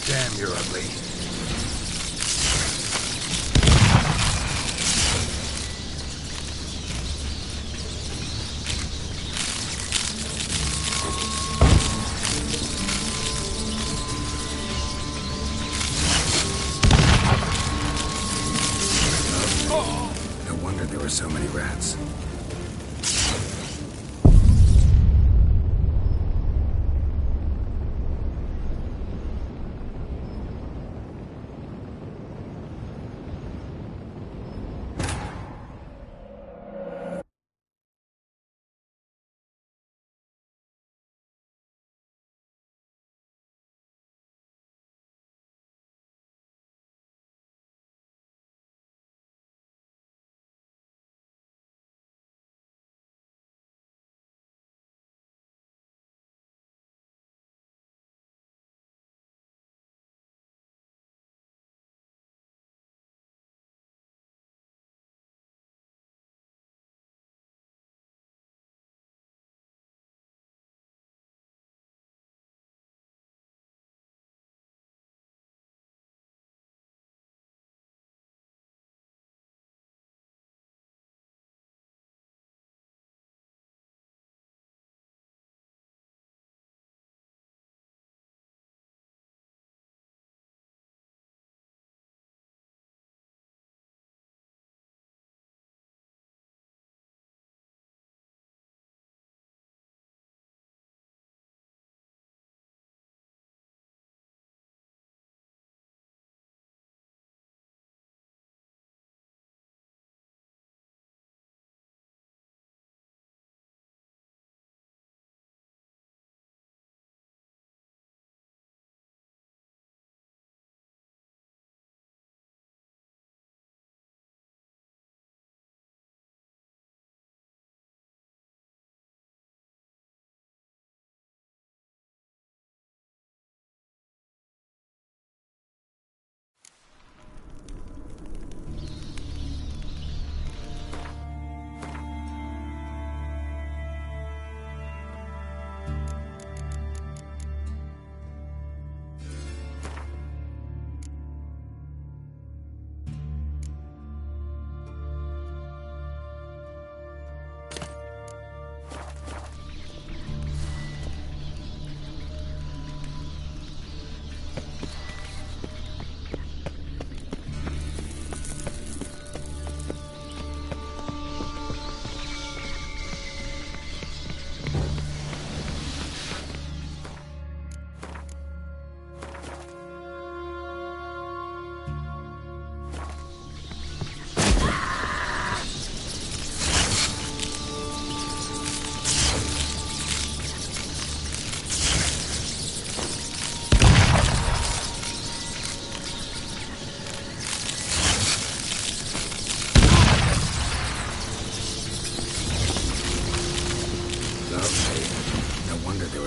Damn, you're ugly. No wonder there were so many rats.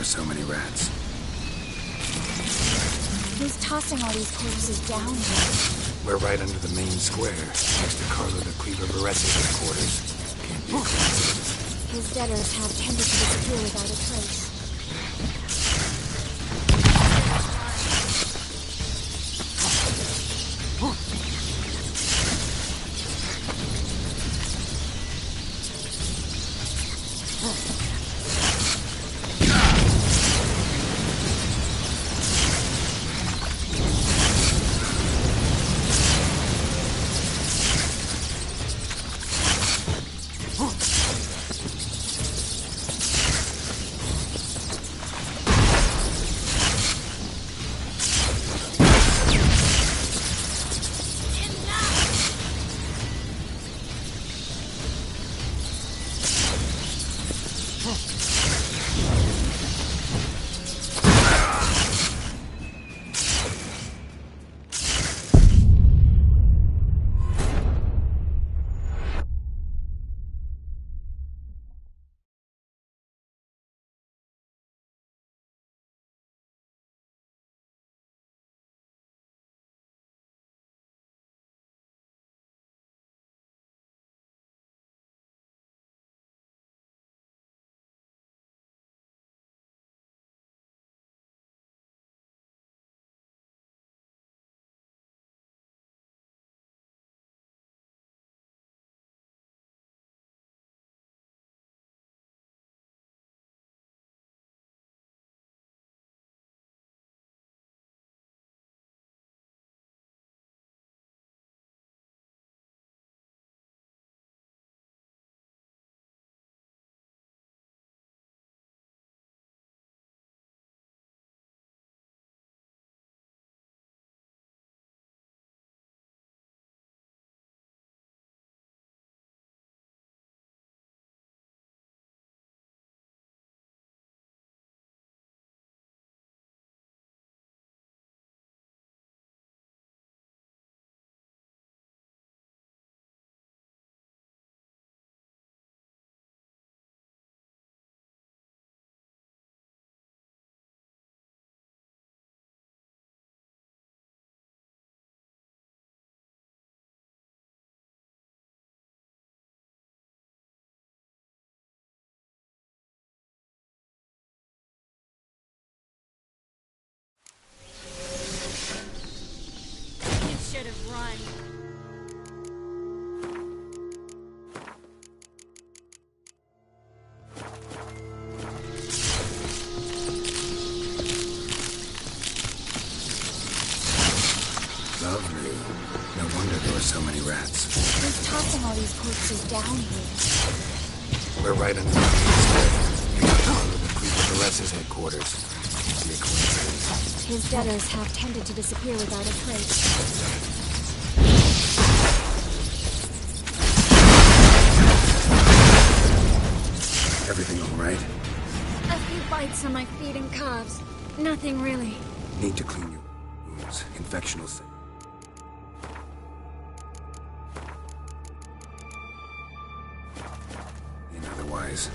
So many rats. Who's tossing all these corpses down here? We're right under the main square, next to Carlo the Cleaver Varese's quarters. Can't be a coincidence. His debtors have tended to disappear without a trace. wonder there were so many rats. Who's tossing all these corpses down here? We're right underneath the stairs. We got Carlo the Creep of Vares's headquarters. Can't be a coincidence. His debtors have tended to disappear without a trace. Everything all right? A few bites on my feet and calves. Nothing really. Need to clean your wounds. Infection will set. And otherwise.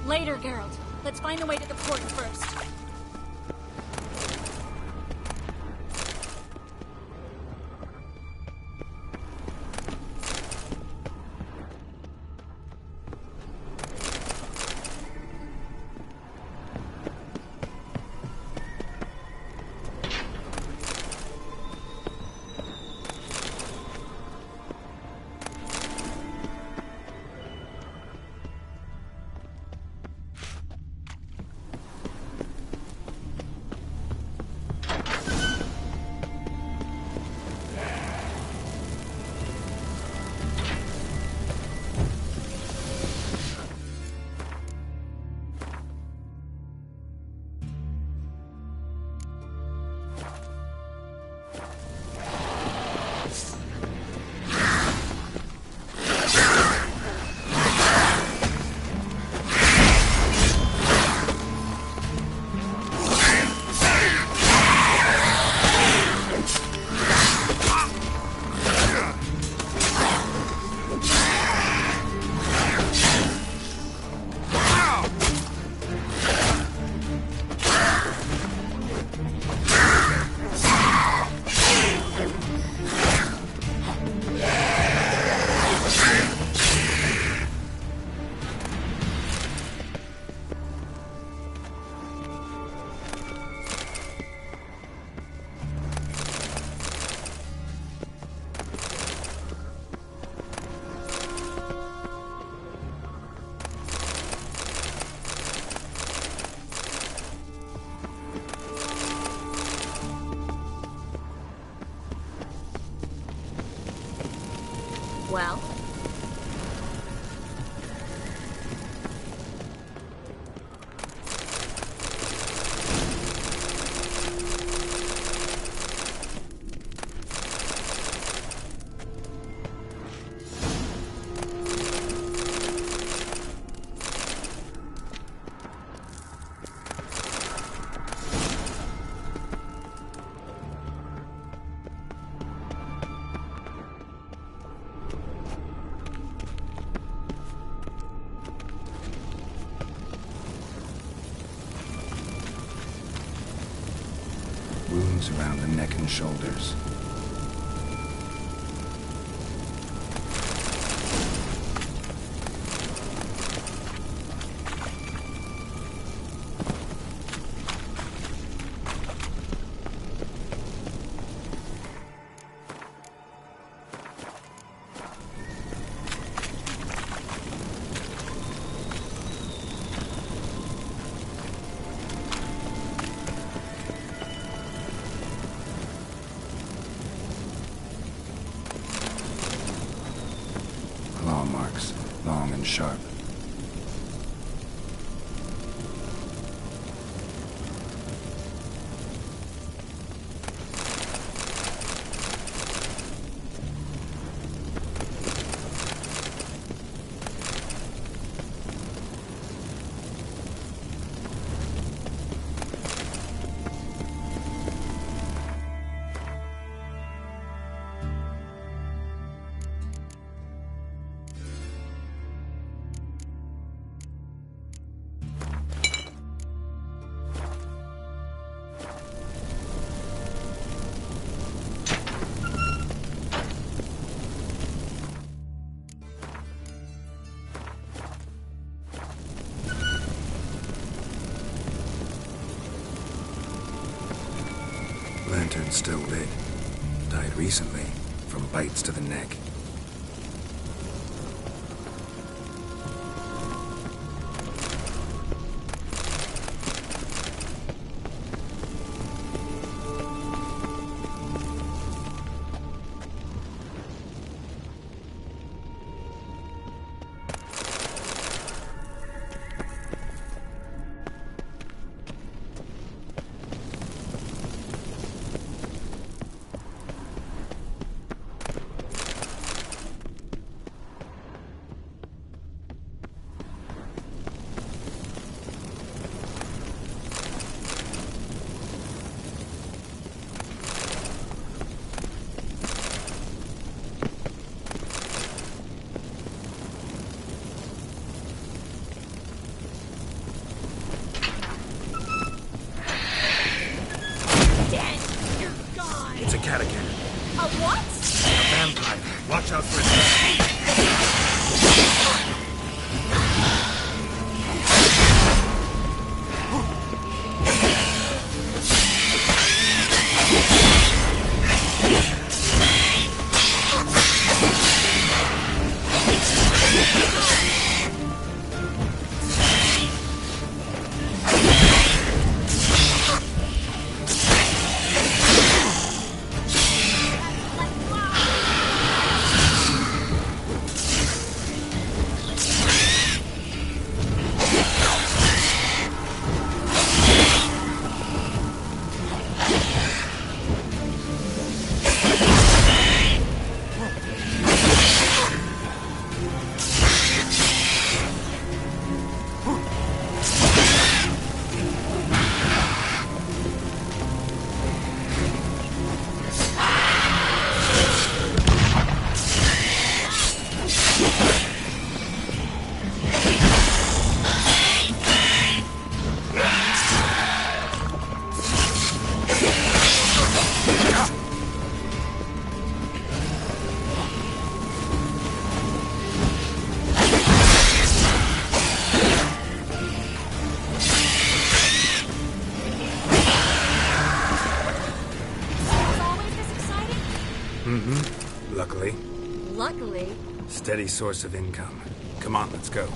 Later, Geralt. Let's find the way to the port first. Well? Wounds around the neck and shoulders. Claw marks, long and sharp. Lantern still lit. Died recently, from bites to the neck. Cadagan. A what? A vampire. Watch out for it. Luckily. Luckily. Steady source of income. Come on, let's go.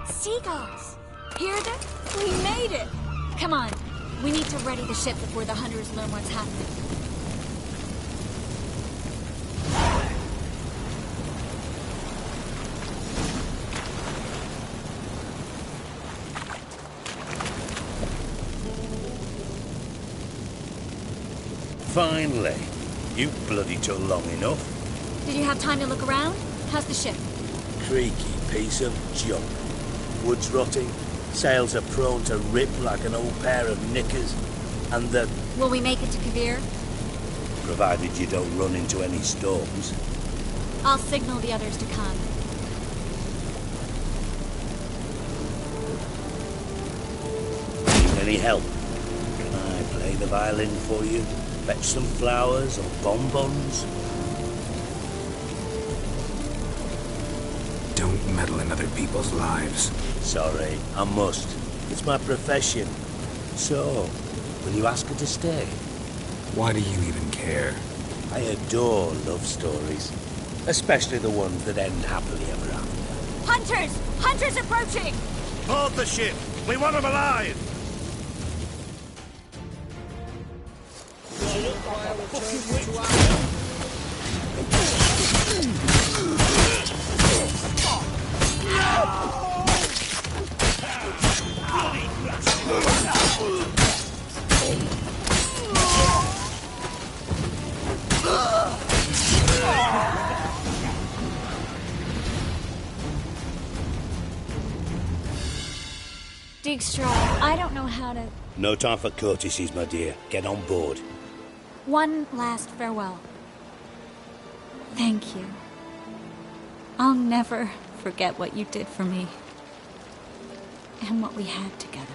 Seagulls! Hear them? We made it! Come on. We need to ready the ship before the hunters learn what's happening. Finally. You bloody took long enough. Did you have time to look around? How's the ship? Creaky piece of junk. Wood's rotting, sails are prone to rip like an old pair of knickers, and the... Will we make it to Kavir? provided you don't run into any storms. I'll signal the others to come. Need any help? Can I play the violin for you? Fetch some flowers or bonbons? Don't meddle in other people's lives. Sorry, I must. It's my profession. So, will you ask her to stay? Why do you even care? I adore love stories. Especially the ones that end happily ever after. Hunters! Hunters approaching! Board the ship! We want them alive! Dijkstra, I don't know how to... No time for courtesies, my dear. Get on board. One last farewell. Thank you. I'll never forget what you did for me. And what we had together.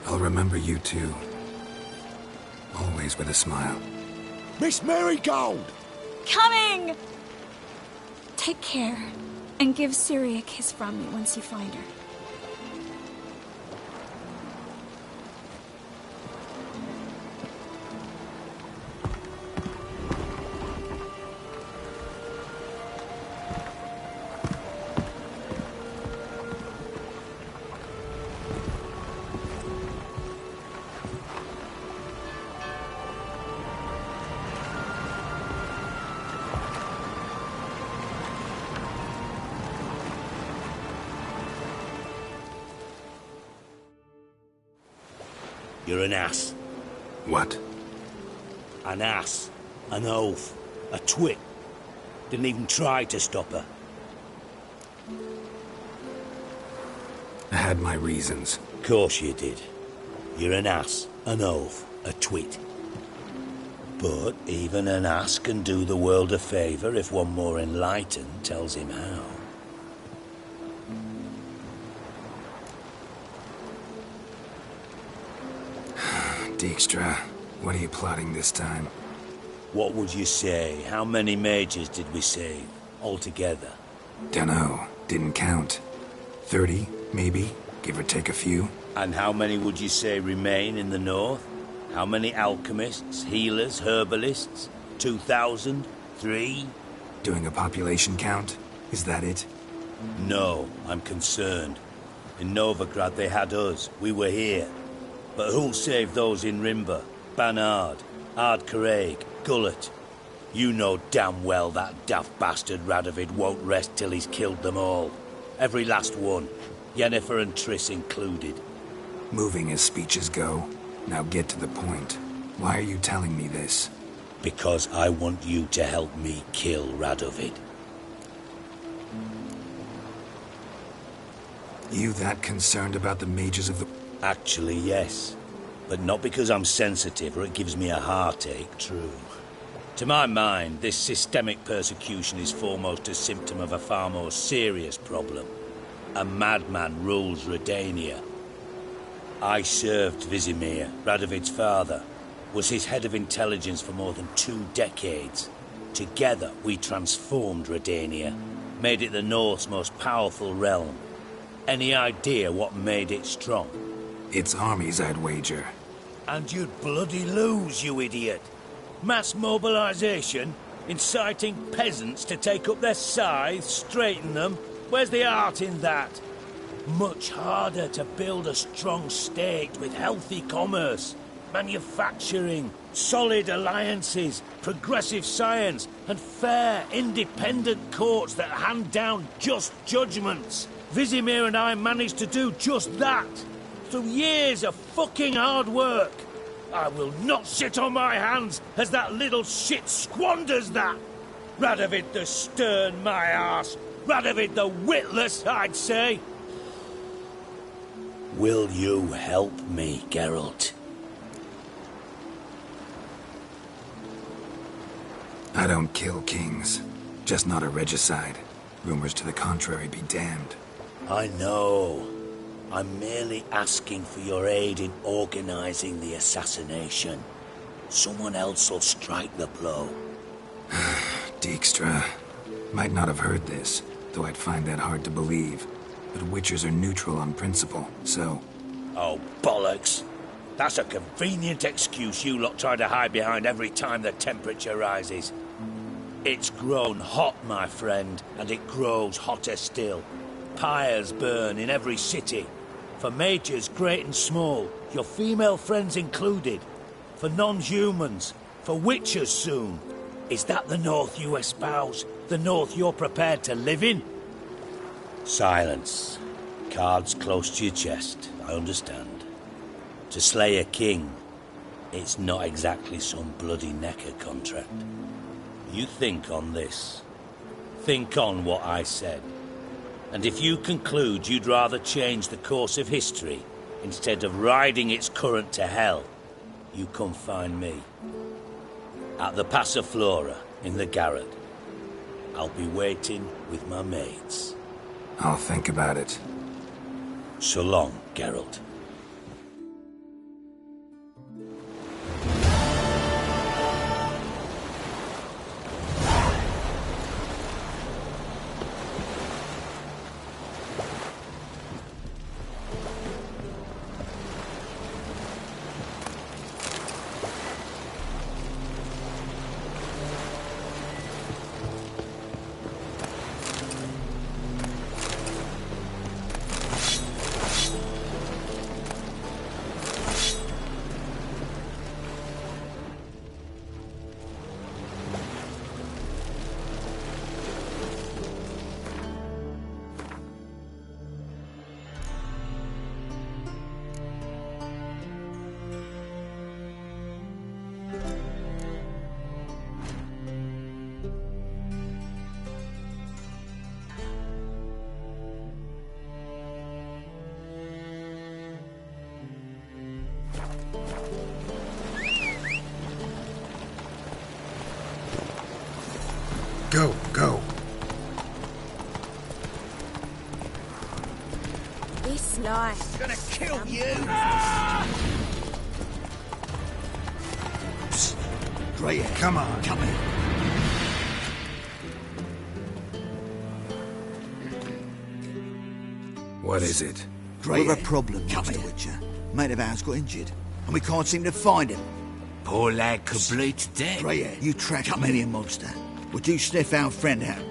I'll remember you too. Always with a smile. Miss Marigold! Coming! Take care, and give Ciri a kiss from me once you find her. You're an ass. What? An ass. An oaf. A twit. Didn't even try to stop her. I had my reasons. Course you did. You're an ass, an oaf, a twit. But even an ass can do the world a favour if one more enlightened tells him how. Dijkstra, what are you plotting this time? What would you say? How many mages did we save, altogether? Dunno. Didn't count. 30, maybe? Give or take a few? And how many would you say remain in the north? How many alchemists, healers, herbalists? 2,000? 3? Doing a population count? Is that it? No, I'm concerned. In Novigrad they had us. We were here. But who'll save those in Rimba? Banard, Ardcaraig, Gullet? You know damn well that daft bastard Radovid won't rest till he's killed them all. Every last one. Yennefer and Triss included. Moving as speeches go. Now get to the point. Why are you telling me this? Because I want you to help me kill Radovid. You that concerned about the mages of the... Actually, yes. But not because I'm sensitive or it gives me a heartache, true. To my mind, this systemic persecution is foremost a symptom of a far more serious problem. A madman rules Redania. I served Vizimir, Radovid's father, was his head of intelligence for more than 2 decades. Together, we transformed Redania, made it the North's most powerful realm. Any idea what made it strong? Its armies, I'd wager. And you'd bloody lose, you idiot. Mass mobilization, inciting peasants to take up their scythes, straighten them. Where's the art in that? Much harder to build a strong state with healthy commerce, manufacturing, solid alliances, progressive science, and fair, independent courts that hand down just judgments. Vizimir and I managed to do just that. Through years of fucking hard work. I will not sit on my hands as that little shit squanders that. Radovid the stern, my arse. Radovid the witless, I'd say. Will you help me, Geralt? I don't kill kings. Just not a regicide. Rumors to the contrary be damned. I know. I'm merely asking for your aid in organizing the assassination. Someone else will strike the blow. Dijkstra. Might not have heard this, though I'd find that hard to believe. But Witchers are neutral on principle, so... Oh, bollocks. That's a convenient excuse you lot try to hide behind every time the temperature rises. It's grown hot, my friend, and it grows hotter still. Pyres burn in every city. For mages great and small, your female friends included. For non-humans, for witchers soon. Is that the North you espouse? The North you're prepared to live in? Silence. Cards close to your chest, I understand. To slay a king, it's not exactly some bloody necker contract. You think on this. Think on what I said. And if you conclude you'd rather change the course of history instead of riding its current to hell, you come find me. At the Passiflora, in the garret. I'll be waiting with my mates. I'll think about it. So long, Geralt. This life. Gonna kill you! Psst. Great. Come on. Come here. What is it? Great. We've a problem, Master Witcher. Mate of ours got injured, and we can't seem to find him. Poor lad could bleed to death. Greyhair, you track the alien monster. Would you sniff our friend out?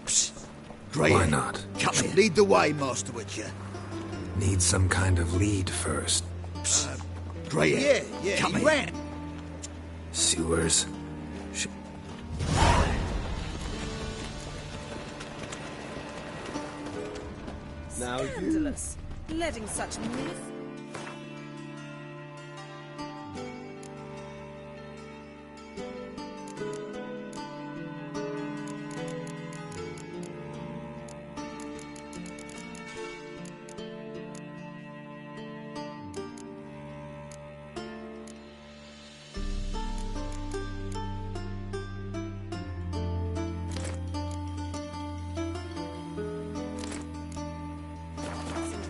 Psst. Greyhair. Why not? Come here. Lead the way, Master Witcher. Need some kind of lead first. Psst. Greyhair. Yeah, come here. Ran. Sewers. Now scandalous. Letting such myth.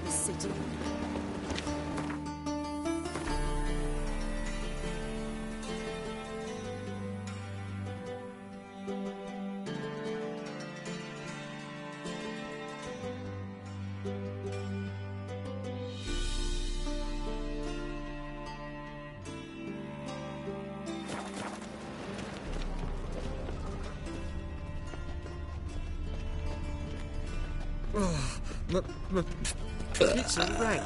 City. It's a wreck.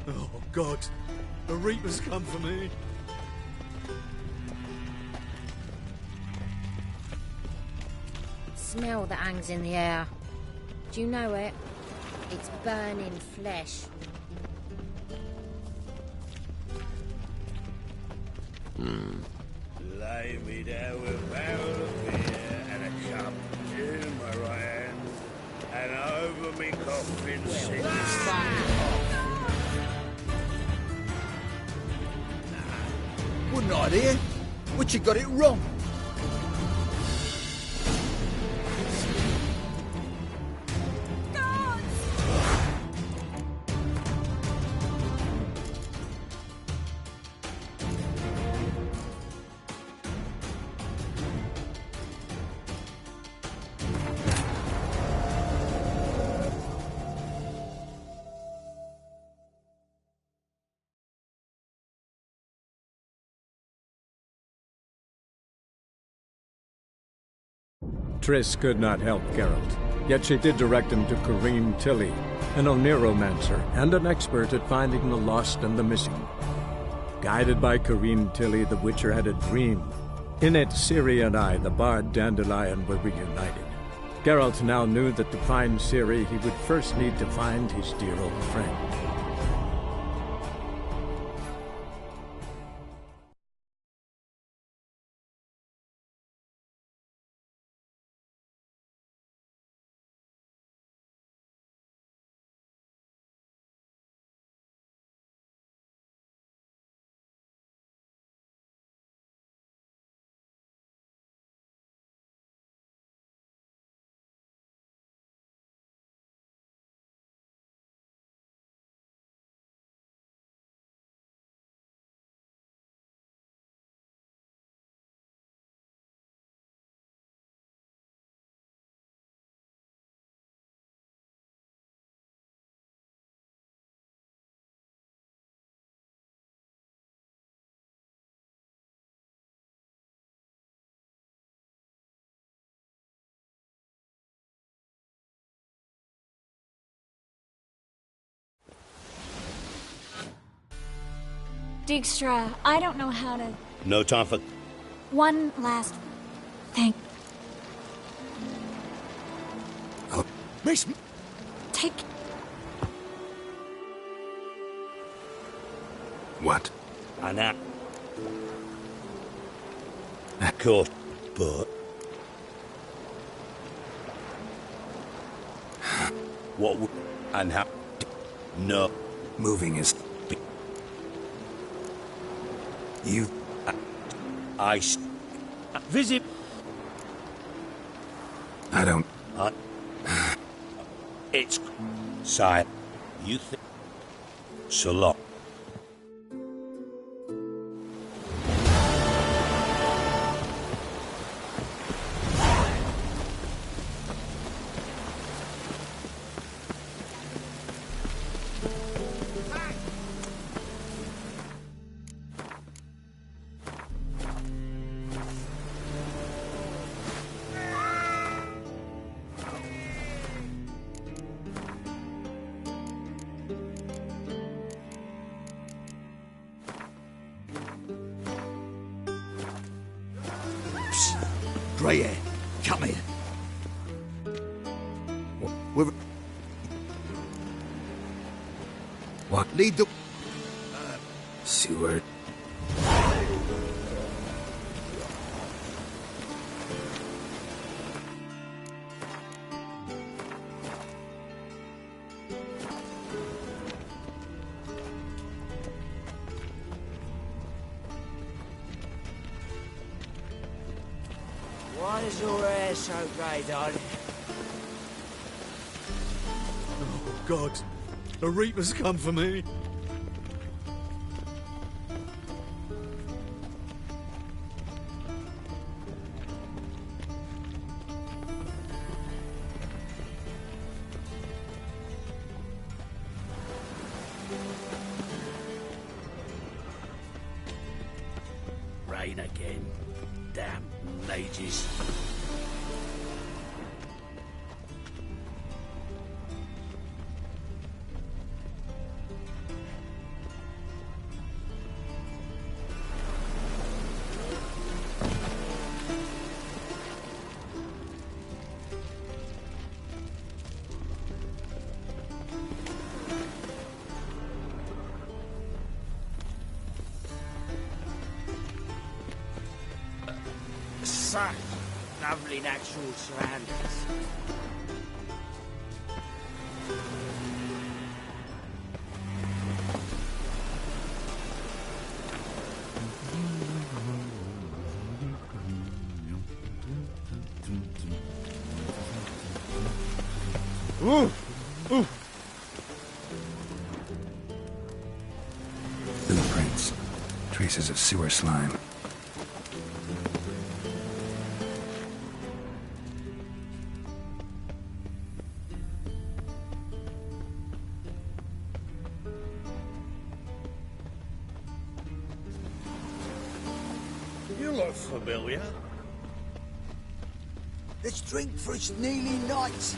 Oh, God. The Reaper's come for me. Smell that hangs in the air. Do you know it? It's burning flesh. Lay me down with a barrel of beer and a cup in my right hand, and over me coffin sits. Wouldn't I, dear? Witcher got it wrong. Triss could not help Geralt, yet she did direct him to Corrine Tilly, an oneiromancer and an expert at finding the lost and the missing. Guided by Corrine Tilly, the Witcher had a dream. In it, Ciri and I, the bard Dandelion, were reunited. Geralt now knew that to find Ciri, he would first need to find his dear old friend. Dijkstra, I don't know how to... No time for... One last thing. Miss... Take... What? I know. Of course, but... What would... and how... No. Moving is... You... Visit... I don't... It's... Sire. You think... So long. Grey hair, come here. We're... What? Lead the... Seward. Why is your hair so grey, darling? Oh, God. The Reaper's come for me. Rain again. Damn mages. Such lovely natural surroundings. Blueprints. Traces of sewer slime. You look familiar. Let's drink for its nearly night.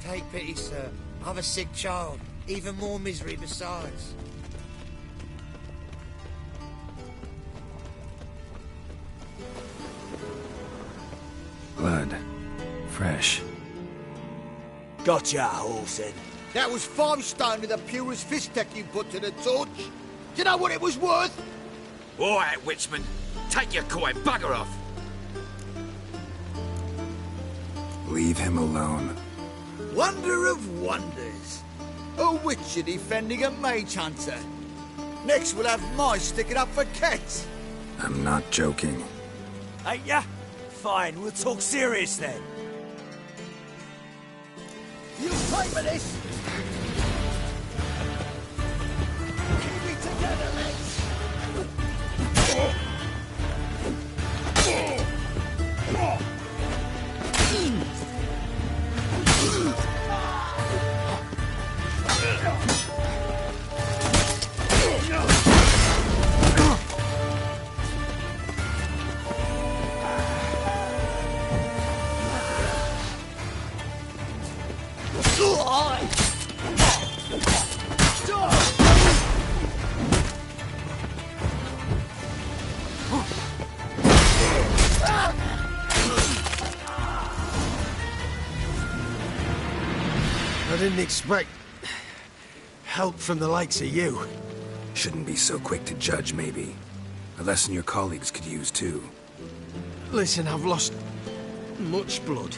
Take pity, sir. I've a sick child. Even more misery besides. Blood. Fresh. Gotcha, Orson. That was 5 stone with the purest fist tech you put to the torch. Do you know what it was worth? All right, Witchman. Take your coin. Bugger off. Leave him alone. Wonder of wonders. A witcher defending a mage hunter. Next we'll have mice sticking up for cats. I'm not joking. Ain't ya? Fine, we'll talk serious then. You pay for this? Keep it together, mates. I didn't expect help from the likes of you. Shouldn't be so quick to judge, maybe. A lesson your colleagues could use, too. Listen, I've lost much blood.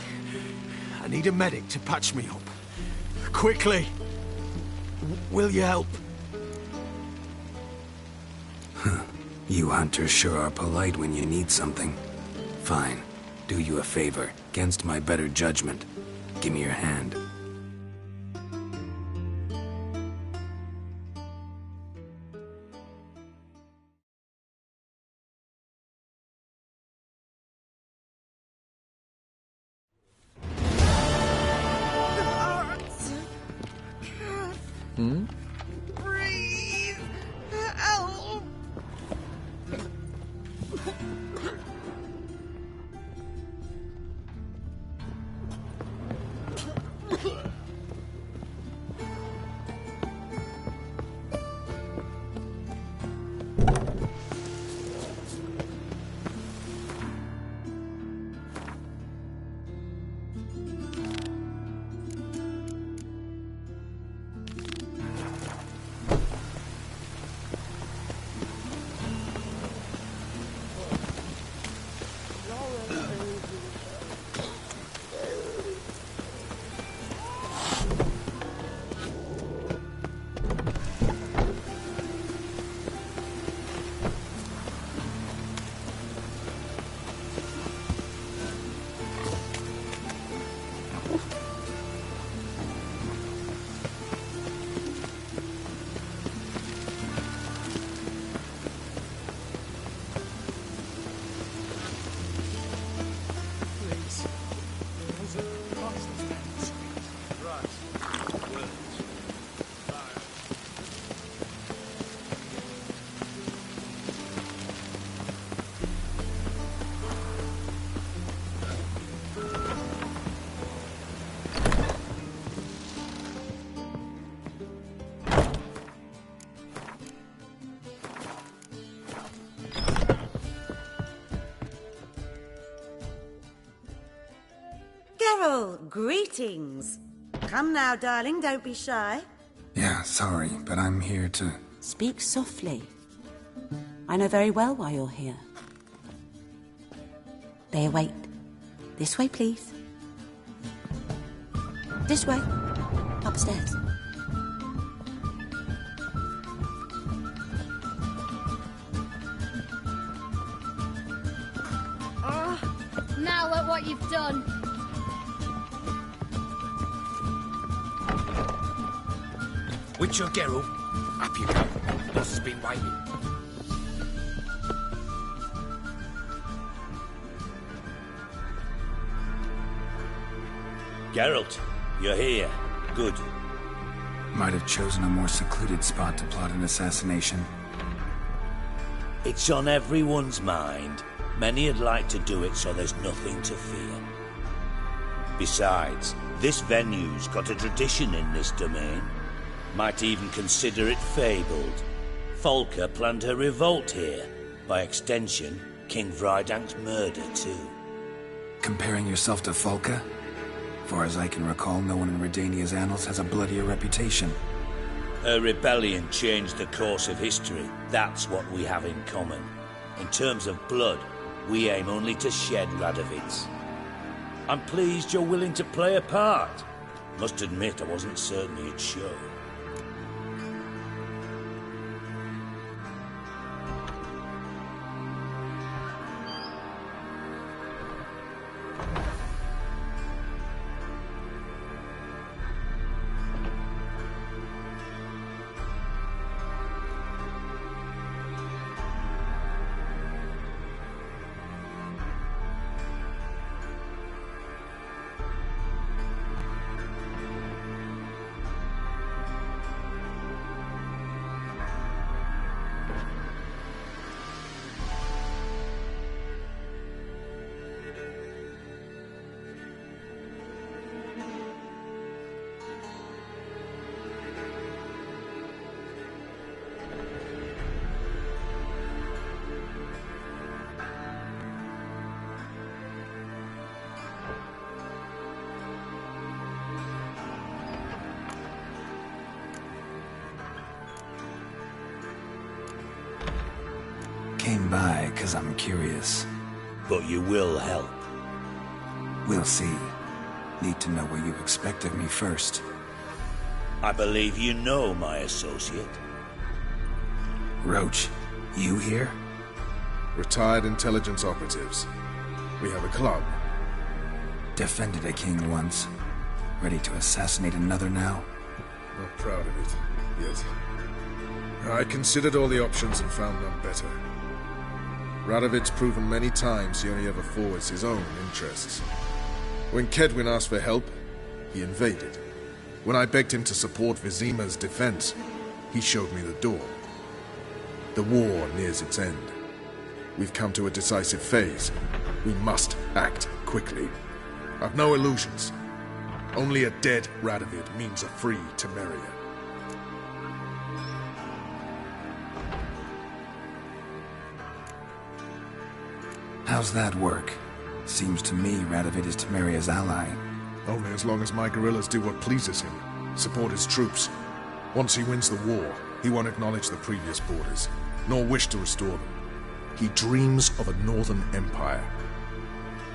I need a medic to patch me up. Quickly! Will you help? You hunters sure are polite when you need something. Fine. Do you a favor, against my better judgment. Give me your hand. Breathe! Help! Geralt, greetings. Come now, darling, don't be shy. Yeah, sorry, but I'm here to... Speak softly. I know very well why you're here. They await. This way, please. This way. Upstairs. Now look what you've done. Witcher Geralt, up you go. Boss has been waiting. Geralt, you're here. Good. Might have chosen a more secluded spot to plot an assassination. It's on everyone's mind. Many would like to do it so there's nothing to fear. Besides, this venue's got a tradition in this domain. Might even consider it fabled. Folka planned her revolt here. By extension, King Vrydank's murder too. Comparing yourself to Folka? Far as I can recall, no one in Redania's annals has a bloodier reputation. Her rebellion changed the course of history. That's what we have in common. In terms of blood, we aim only to shed Radovid's. I'm pleased you're willing to play a part. Must admit, I wasn't certain you'd show. by, 'cause I'm curious. But you will help. We'll see. Need to know what you expect of me first. I believe you know my associate. Roach, you here? Retired intelligence operatives. We have a club. Defended a king once. Ready to assassinate another now? Not proud of it, yet. I considered all the options and found none better. Radovid's proven many times he only ever forwards his own interests. When Kedwin asked for help, he invaded. When I begged him to support Vizima's defense, he showed me the door. The war nears its end. We've come to a decisive phase. We must act quickly. I've no illusions. Only a dead Radovid means a free Temeria. How's that work? Seems to me Radovid is Temeria's ally. Only as long as my guerrillas do what pleases him. Support his troops. Once he wins the war, he won't acknowledge the previous borders, nor wish to restore them. He dreams of a northern empire.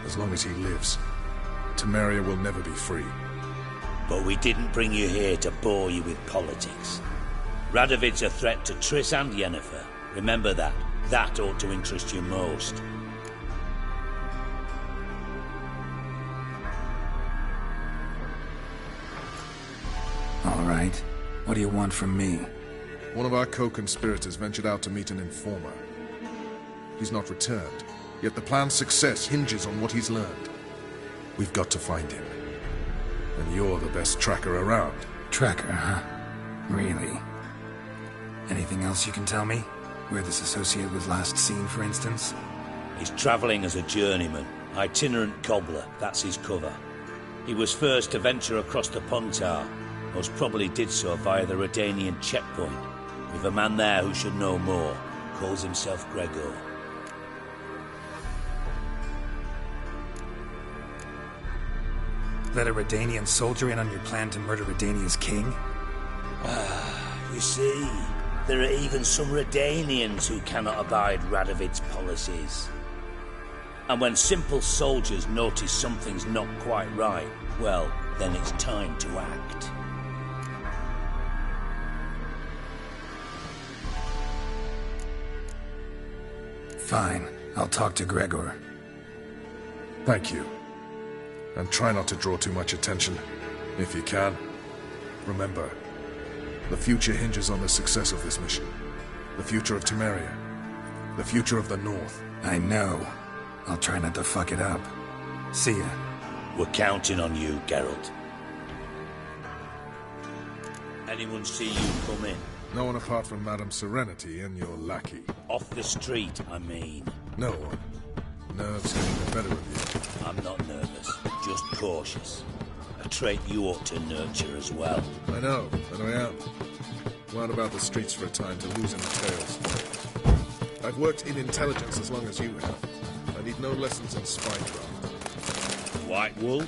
As long as he lives, Temeria will never be free. But we didn't bring you here to bore you with politics. Radovid's a threat to Triss and Yennefer. Remember that. That ought to interest you most. All right. What do you want from me? One of our co-conspirators ventured out to meet an informer. He's not returned, yet the plan's success hinges on what he's learned. We've got to find him. And you're the best tracker around. Tracker, huh? Really? Anything else you can tell me? Where this associate was last seen, for instance? He's travelling as a journeyman. Itinerant cobbler, that's his cover. He was first to venture across the Pontar. Most probably did so via the Redanian checkpoint. With a man there who should know more. Calls himself Gregor. Let a Redanian soldier in on your plan to murder Redania's king? You see, there are even some Redanians who cannot abide Radovid's policies. And when simple soldiers notice something's not quite right, well, then it's time to act. Fine. I'll talk to Gregor. Thank you. And try not to draw too much attention, if you can. Remember, the future hinges on the success of this mission. The future of Temeria. The future of the North. I know. I'll try not to fuck it up. See ya. We're counting on you, Geralt. Anyone see you come in? No one apart from Madame Serenity and your lackey. Off the street, I mean. No one. Nerves getting the better of you. I'm not nervous, just cautious. A trait you ought to nurture as well. I know, and I am. Wound about the streets for a time to lose in the tales. I've worked in intelligence as long as you have. I need no lessons in spycraft. White wool?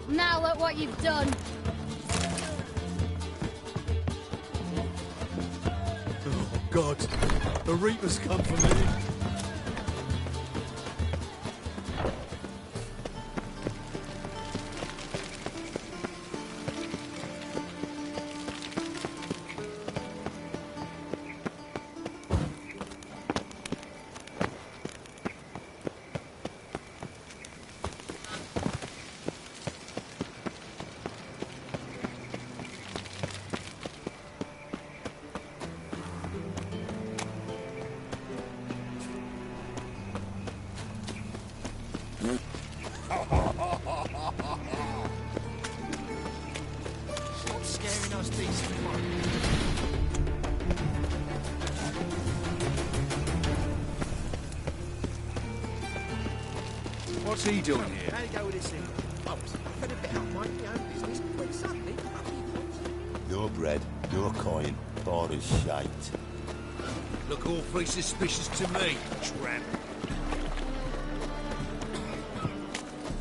Now look what you've done. Oh, God. The Reaper's come for me. Stop scaring us decent folk. What's he doing here? How do you go with this thing? Oh, I've a bit of mind my own business, when suddenly... No bread, no coin, bar is shite. Look awfully suspicious to me, tramp.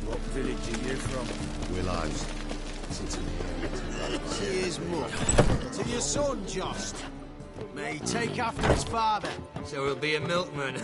What village are you from? Willows. It's in the area. See his mum. To your son, Jost. May he take after his father. So he'll be a milkman.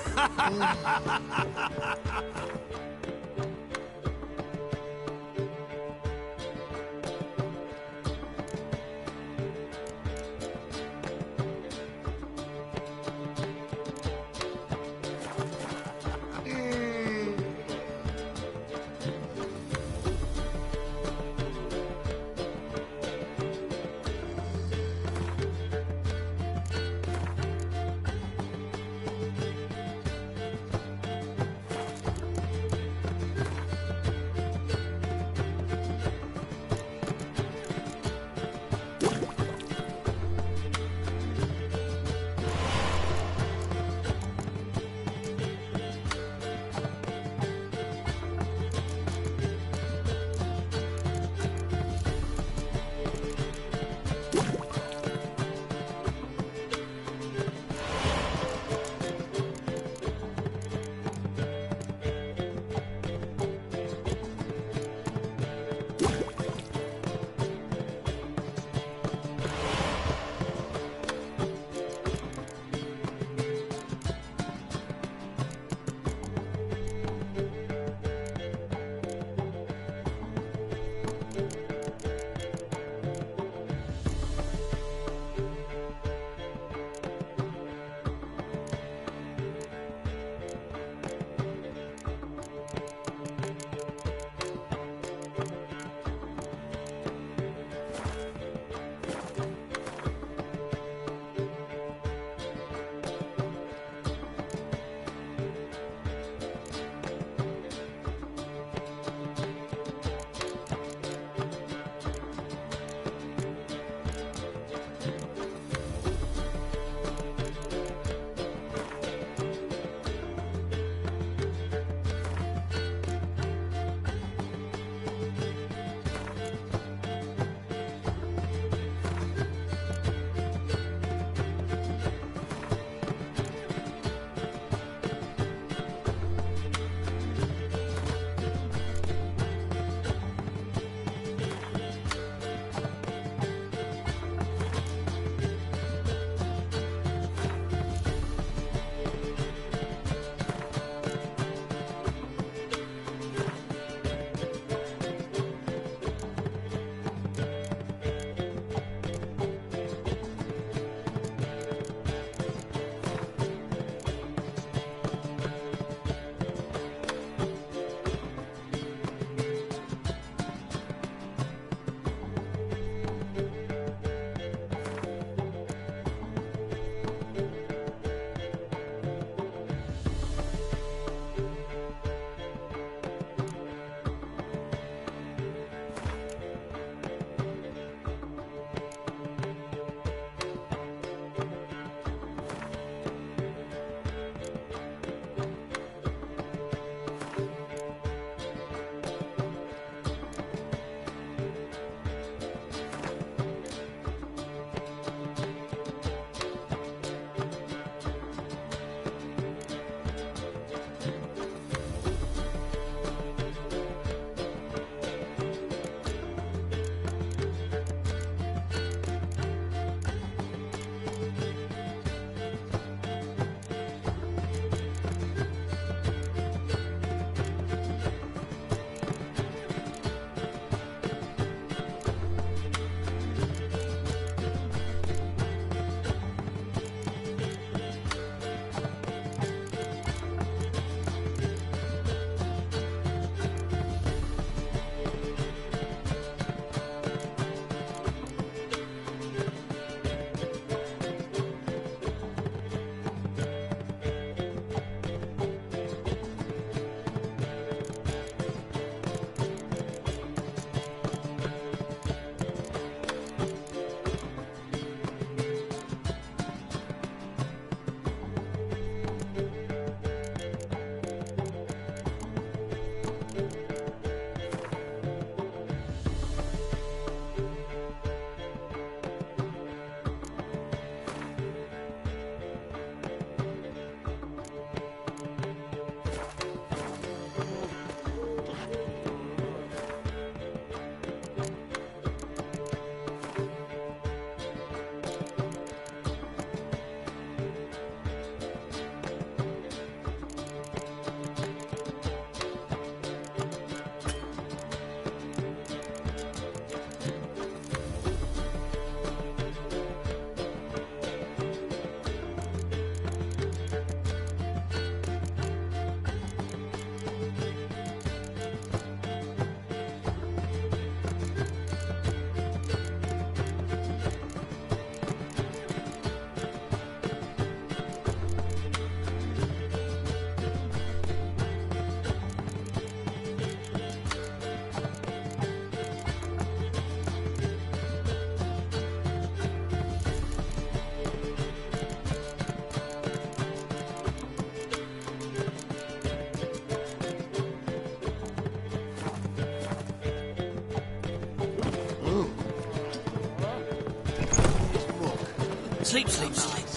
Sleep, sleep, sleep.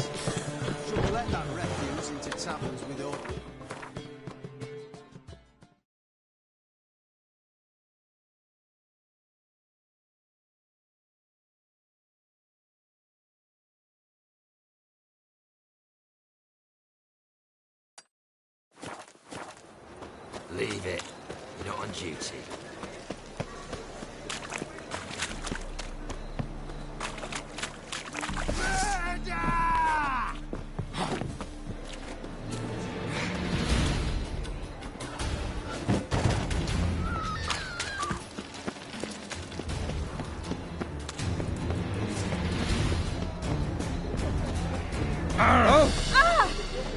Should let that refuse into taverns with all... Leave it. You're not on duty.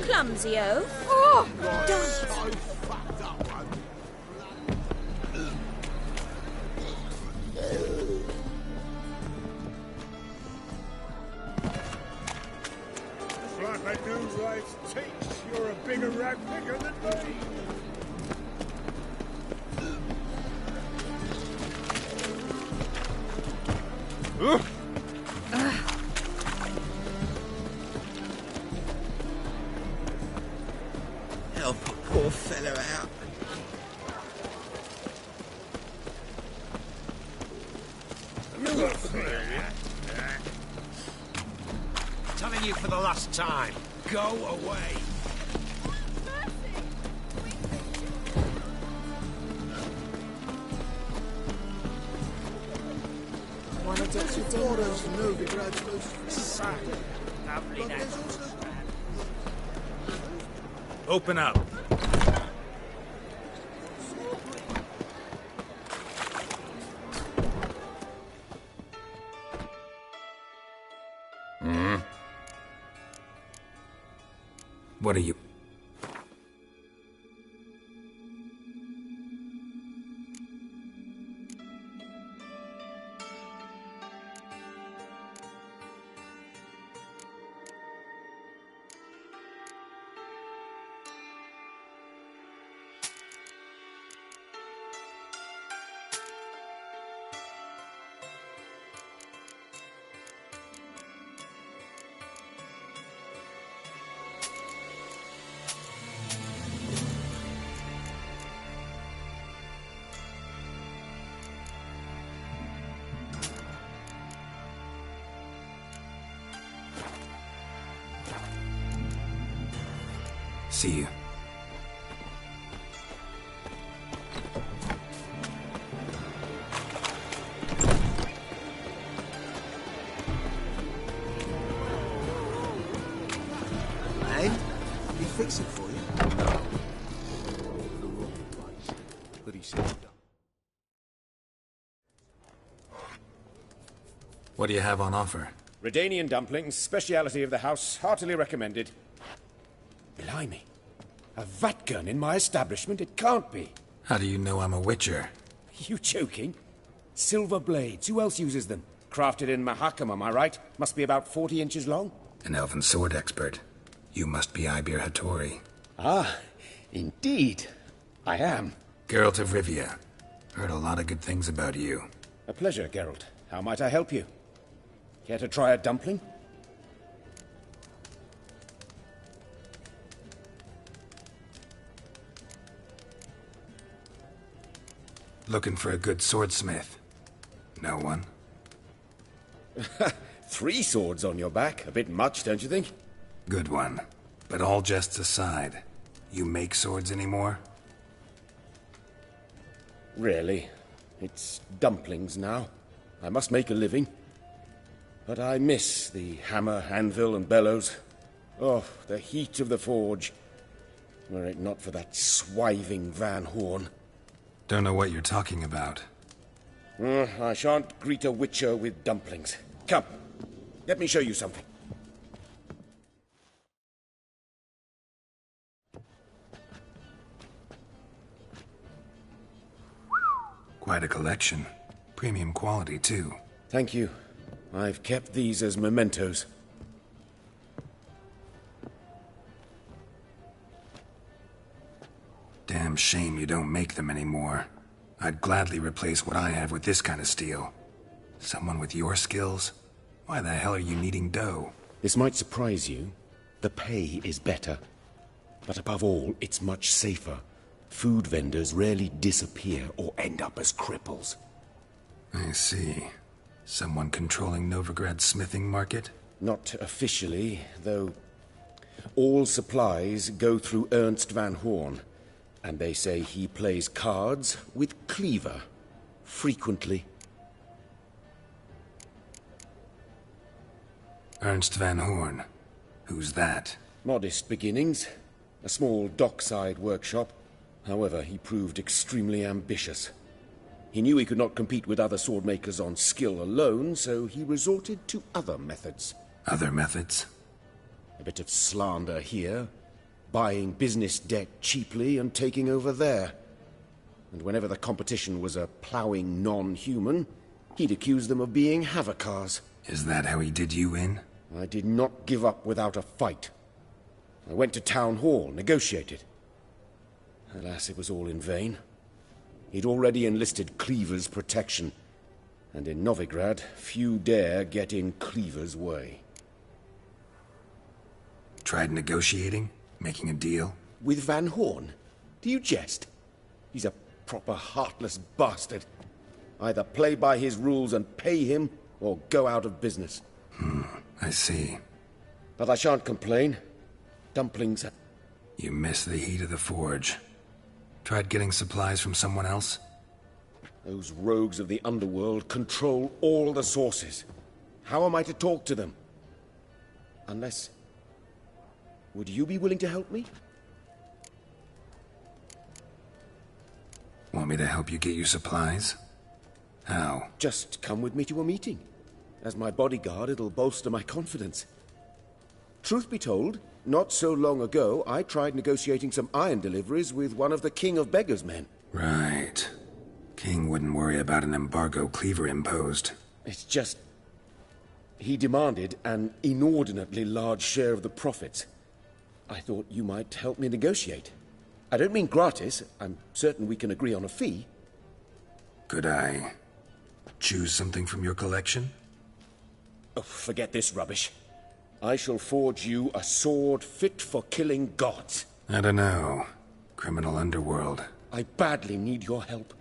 Clumsy oaf. Oh, don't. Like my news lights takes, you're a bigger rat picker than me. Help a poor fellow out. Telling you for the last time, go away. Wanna ditch your Orders, no congratulations. Lovely now. Open up. What are you... See you. Hey, he fix it for you. But he said... What do you have on offer? Redanian dumplings, speciality of the house, heartily recommended. Blimey. A vat gun in my establishment? It can't be. How do you know I'm a witcher? You joking? Silver blades. Who else uses them? Crafted in Mahakam, am I right? Must be about 40 inches long? An elven sword expert. You must be Ibir Hattori. Ah, indeed. I am. Geralt of Rivia. Heard a lot of good things about you. A pleasure, Geralt. How might I help you? Care to try a dumpling? Looking for a good swordsmith. No one? 3 swords on your back. A bit much, don't you think? Good one. But all jests aside, you make swords anymore? Really? It's dumplings now. I must make a living. But I miss the hammer, anvil, and bellows. Oh, the heat of the forge. Were it not for that swiving Van Horn. Don't know what you're talking about. I shan't greet a witcher with dumplings. Come, let me show you something. Quite a collection. Premium quality, too. Thank you. I've kept these as mementos. Damn shame you don't make them anymore. I'd gladly replace what I have with this kind of steel. Someone with your skills? Why the hell are you needing dough? This might surprise you. The pay is better. But above all, it's much safer. Food vendors rarely disappear or end up as cripples. I see. Someone controlling Novigrad's smithing market? Not officially, though all supplies go through Ernst van Horn, and they say he plays cards with Cleaver, frequently. Ernst van Horn? Who's that? Modest beginnings. A small dockside workshop. However, he proved extremely ambitious. He knew he could not compete with other swordmakers on skill alone, so he resorted to other methods. Other methods? A bit of slander here, buying business debt cheaply and taking over there. And whenever the competition was a ploughing non-human, he'd accuse them of being Havocars. Is that how he did you in? I did not give up without a fight. I went to Town Hall, negotiated. Alas, it was all in vain. He'd already enlisted Cleaver's protection, and in Novigrad, few dare get in Cleaver's way. Tried negotiating? Making a deal? With Van Horn? Do you jest? He's a proper heartless bastard. Either play by his rules and pay him, or go out of business. I see. But I shan't complain. Dumplings... You miss the heat of the forge. Tried getting supplies from someone else? Those rogues of the underworld control all the sources. How am I to talk to them? Unless... Would you be willing to help me? Want me to help you get you supplies? How? Just come with me to a meeting. As my bodyguard, it'll bolster my confidence. Truth be told, not so long ago, I tried negotiating some iron deliveries with one of the King of Beggars' men. Right. King wouldn't worry about an embargo Cleaver imposed. It's just... He demanded an inordinately large share of the profits. I thought you might help me negotiate. I don't mean gratis. I'm certain we can agree on a fee. Could I choose something from your collection? Oh, forget this rubbish. I shall forge you a sword fit for killing gods. I don't know. Criminal underworld. I badly need your help.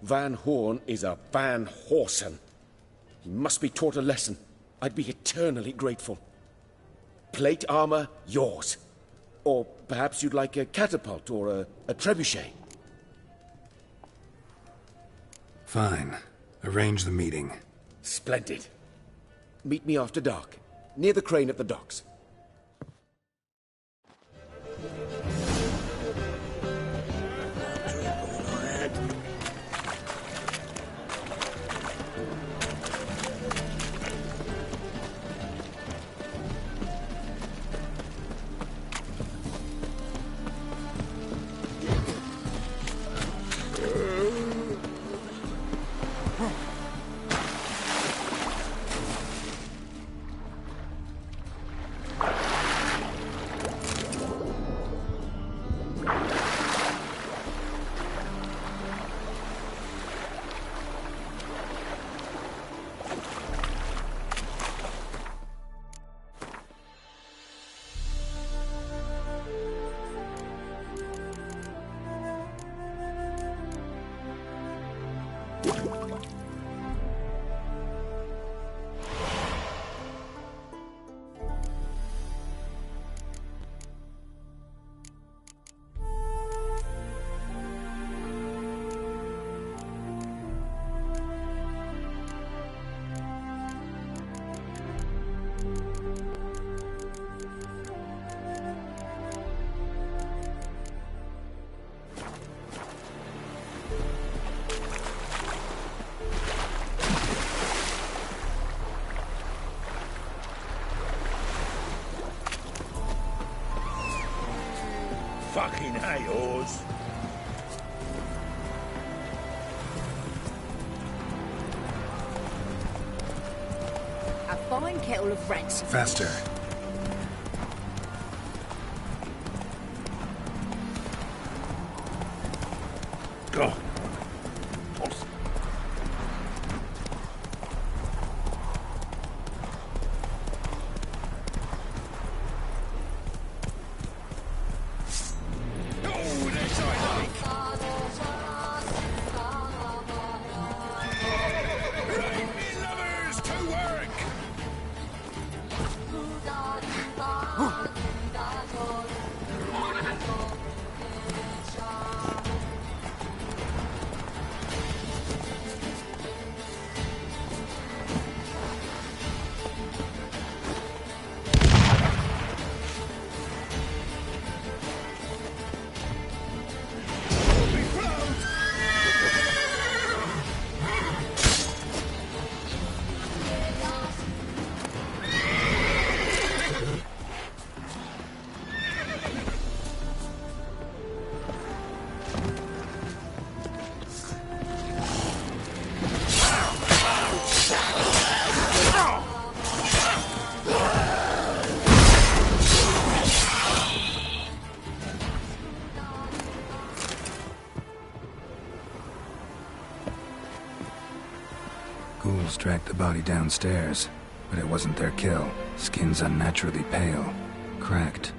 Van Horn is a Van Horsen. He must be taught a lesson. I'd be eternally grateful. Plate armor, yours. Or perhaps you'd like a catapult or a trebuchet. Fine. Arrange the meeting. Splendid. Meet me after dark, near the crane at the docks. Fucking hay-horse. A fine kettle of rats. Faster. Go. tracked the body downstairs, but it wasn't their kill. Skin's unnaturally pale, cracked.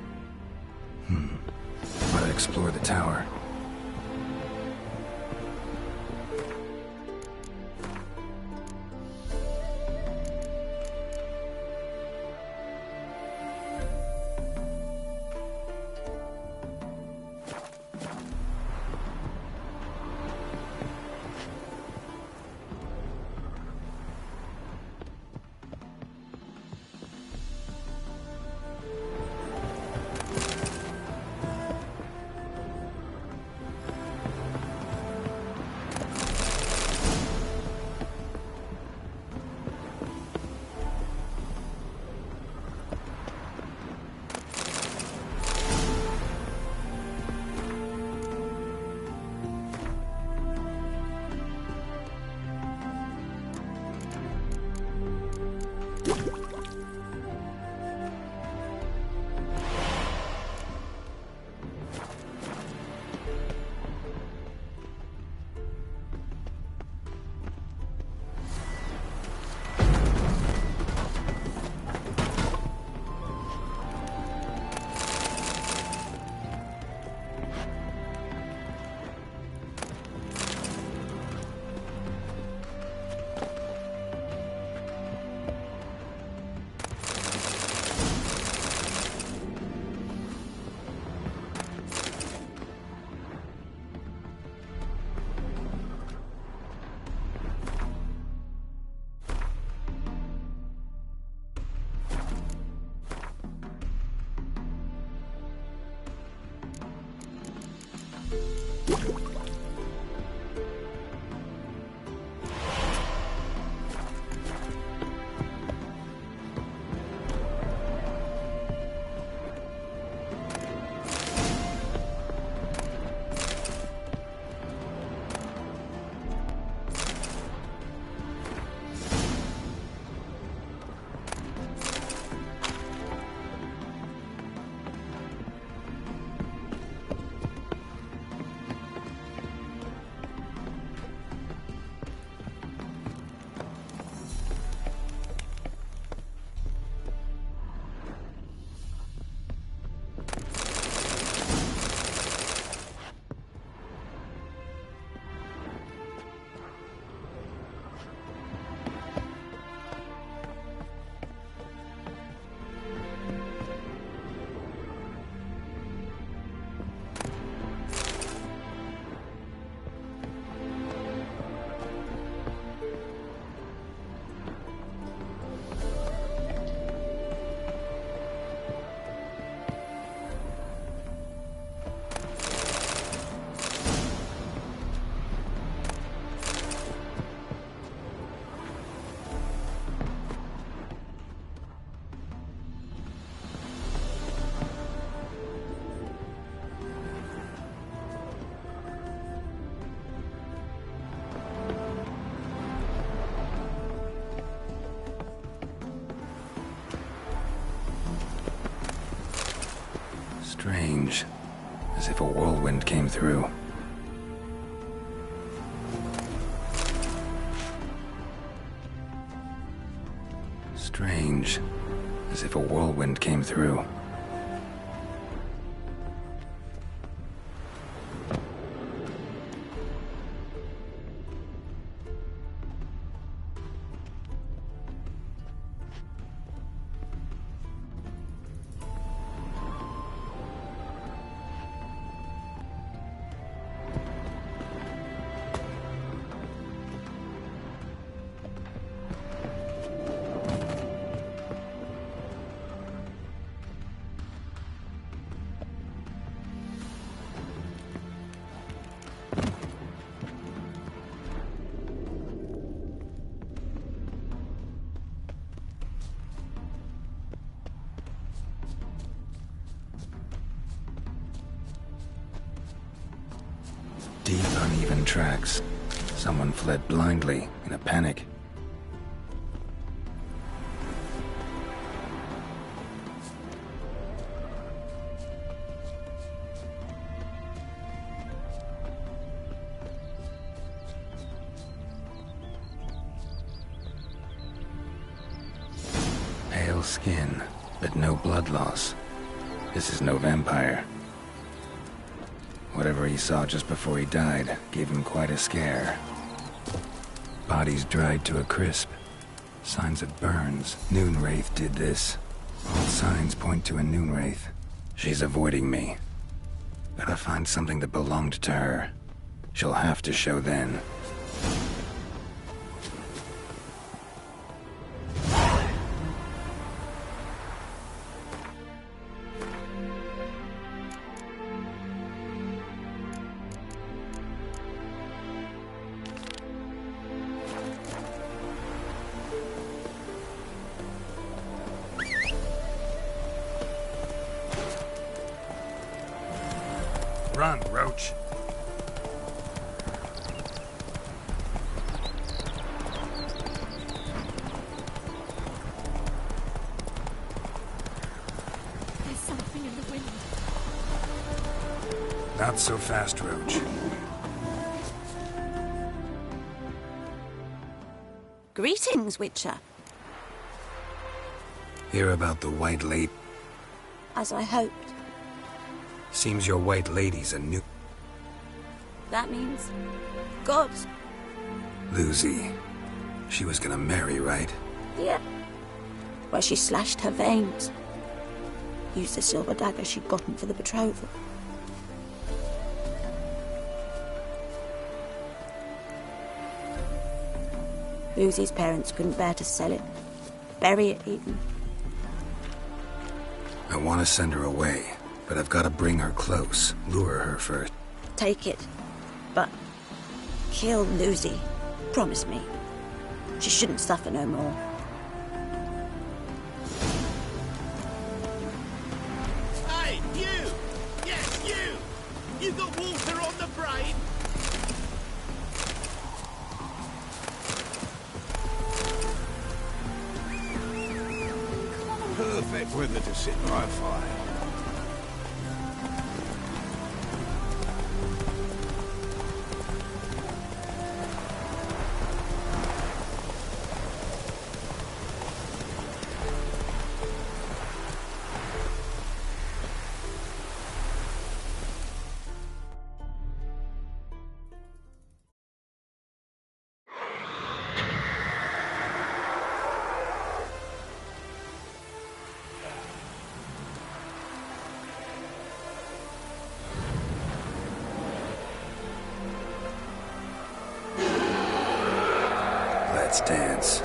Ought to explore the tower. Strange. As if a whirlwind came through. Strange. As if a whirlwind came through. Deep, uneven tracks. Someone fled blindly, in a panic. pale skin, but no blood loss. This is no vampire. Whatever he saw just before he died gave him quite a scare. Body's dried to a crisp. Signs of burns. Noonwraith did this. All signs point to a Noonwraith. She's avoiding me. Gotta find something that belonged to her. She'll have to show then. Run, Roach. There's something in the wind. Not so fast, Roach. Greetings, Witcher. Hear about the White Lady? As I hoped. Seems your White Lady's a new... That means... gods. Lucy. She was gonna marry, right? Yeah. Where she slashed her veins. Used the silver dagger she'd gotten for the betrothal. Lucy's parents couldn't bear to sell it. Bury it, even. I want to send her away, but I've got to bring her close. Lure her first. Take it. But... kill Lucy. Promise me. She shouldn't suffer no more. Hey, you! Yes, you! You got water on the brain? Perfect weather to sit by a fire. Let's dance.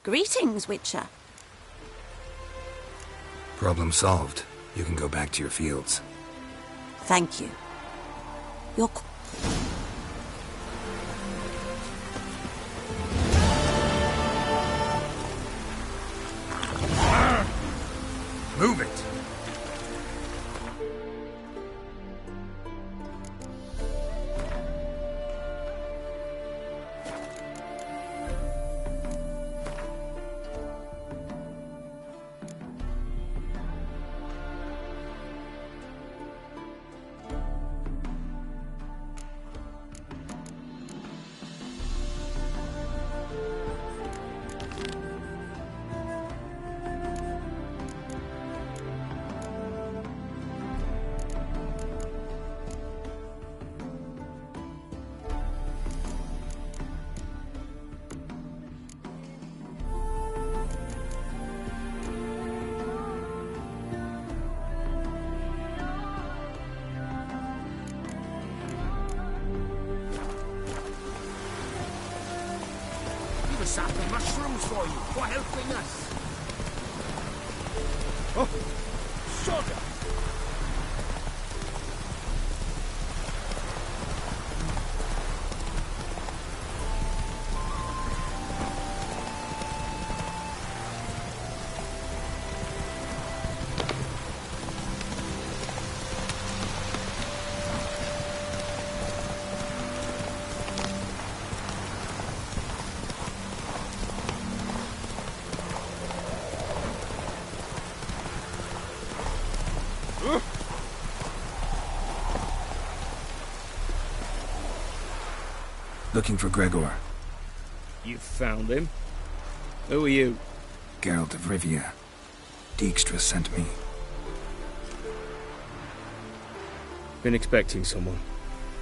Greetings, Witcher. Problem solved. You can go back to your fields. Thank you. Your... Move it! Sapling mushrooms for you, for helping us. Oh, soda! Looking for Gregor. You found him? Who are you? Geralt of Rivia. Dijkstra sent me. Been expecting someone.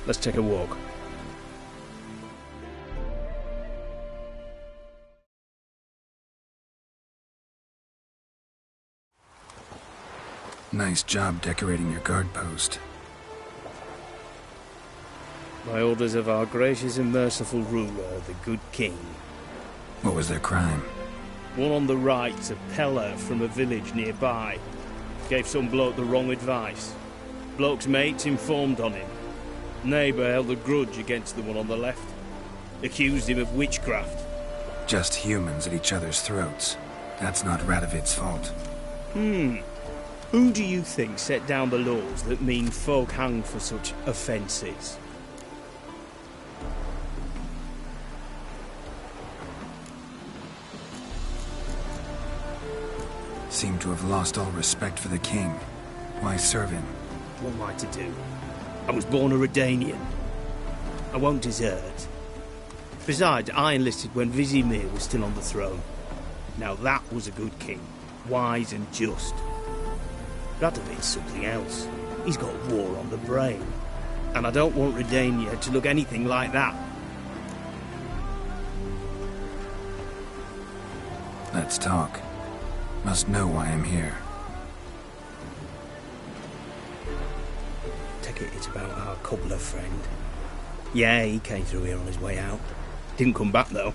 Let's take a walk. Nice job decorating your guard post. By orders of our gracious and merciful ruler, the good king. What was their crime? One on the right, a peller from a village nearby. Gave some bloke the wrong advice. Bloke's mates informed on him. Neighbour held a grudge against the one on the left. Accused him of witchcraft. Just humans at each other's throats. That's not Radovid's fault. Who do you think set down the laws that mean folk hang for such offences? Seem to have lost all respect for the king. Why serve him? What am I to do? I was born a Redanian. I won't desert. Besides, I enlisted when Vizimir was still on the throne. Now that was a good king. Wise and just. Radovid's something else. He's got war on the brain. And I don't want Redania to look anything like that. Let's talk. Must know why I'm here. Take it it's about our cobbler friend. Yeah, he came through here on his way out. Didn't come back, though.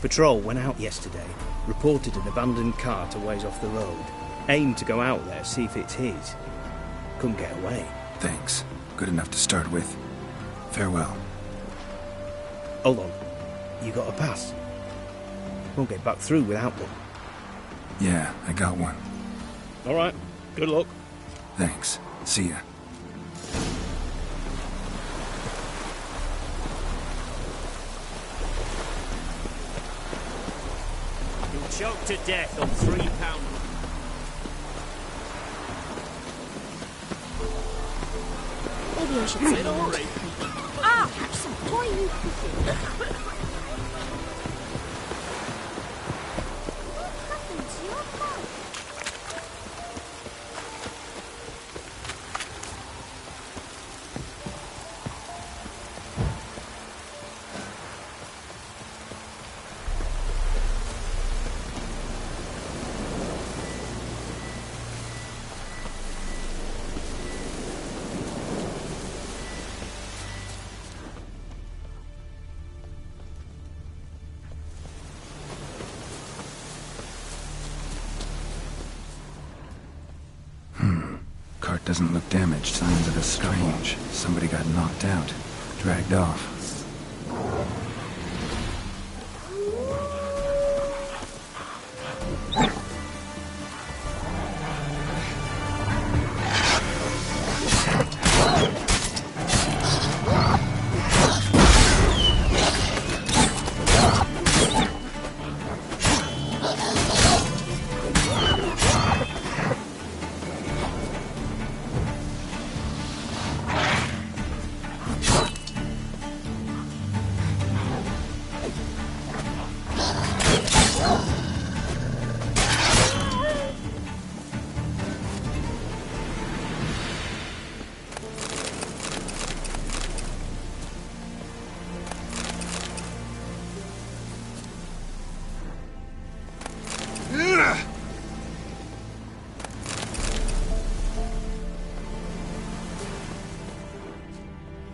Patrol went out yesterday, reported an abandoned cart a ways off the road. Aimed to go out there, see if it's his. Couldn't get away. Thanks. Good enough to start with. Farewell. Hold on. You got a pass? Won't get back through without one. Yeah, I got one. All right. Good luck. Thanks. See ya. You'll choke to death on £3. Maybe I should say all right. Ah, have some toy. Doesn't look damaged. Signs of a strange. Somebody got knocked out. Dragged off.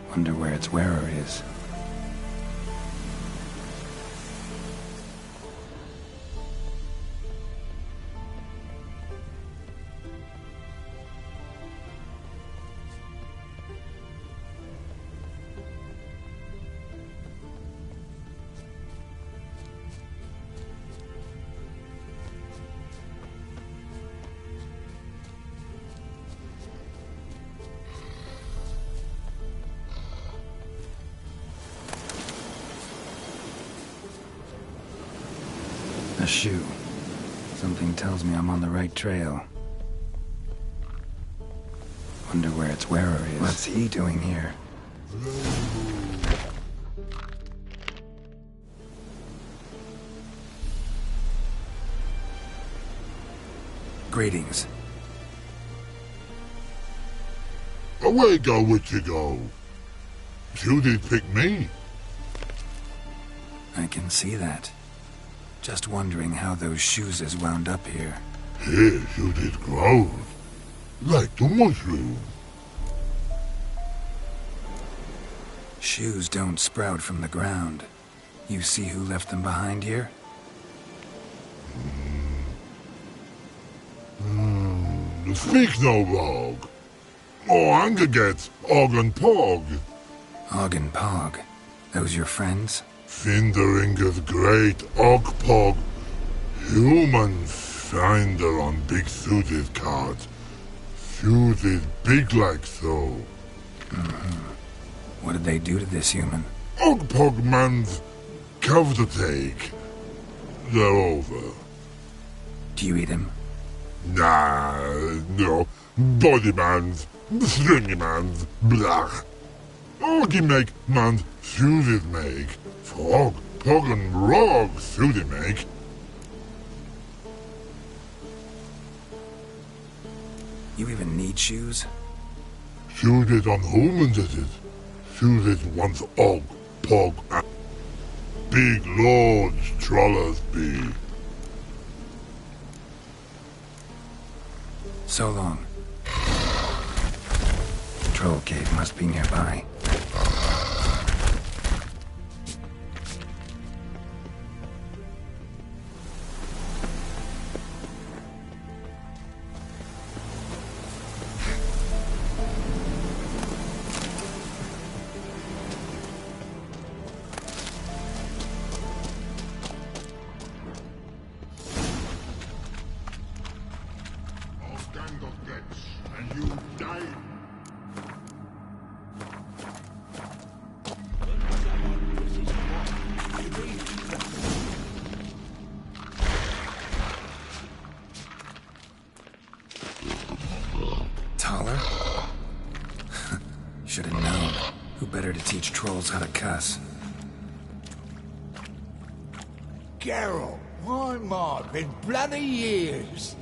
Wonder where its wearer is. A shoe. Something tells me I'm on the right trail. Wonder where its wearer is. What's he doing here? Greetings. Away go, witchy go. You did pick me. I can see that. Just wondering how those shoes is wound up here. Here you did grow. Like the mushroom. Shoes don't sprout from the ground. You see who left them behind here? Speak no log. Oh, anger gets Og and Pog. Og and Pog. Those your friends? Finderinger's great Ogpog, human finder on big suited cards. Suited big like so. What did they do to this human? Ogpog man's cover to take. They're over. Do you eat him? Nah, no. Body man's, stringy man's, blach. Oggy make man's suited make. Frog, Pog and Rog suited make. You even need shoes? Suited on humans is it? Suited once Og, Pog, and big lords trollers be. So long. Troll cave must be nearby. Taller? Should have known. Who better to teach trolls how to cuss? Geralt, my mark, been bloody years.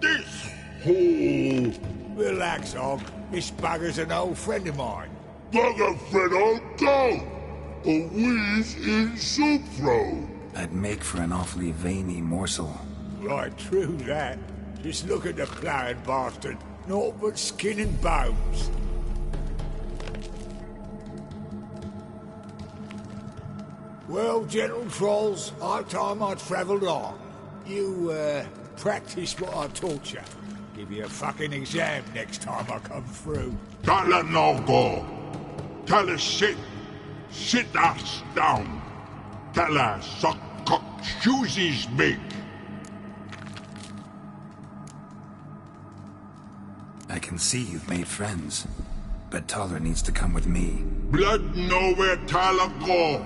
This hole. Relax, Og. This bugger's an old friend of mine. Bugger friend I'll go. A wheeze in soup throw. That'd make for an awfully veiny morsel. Right, true that. Just look at the ploughing bastard. Naught but skin and bones. Well, gentle trolls, high time I travelled on. You, practice what I taught you. Give you a fucking exam next time I come through. Tell her no go. Tell her sit. Sit ass down. Tell her suck cock shoesies make. I can see you've made friends, but Taller needs to come with me. Blood know where Taller go.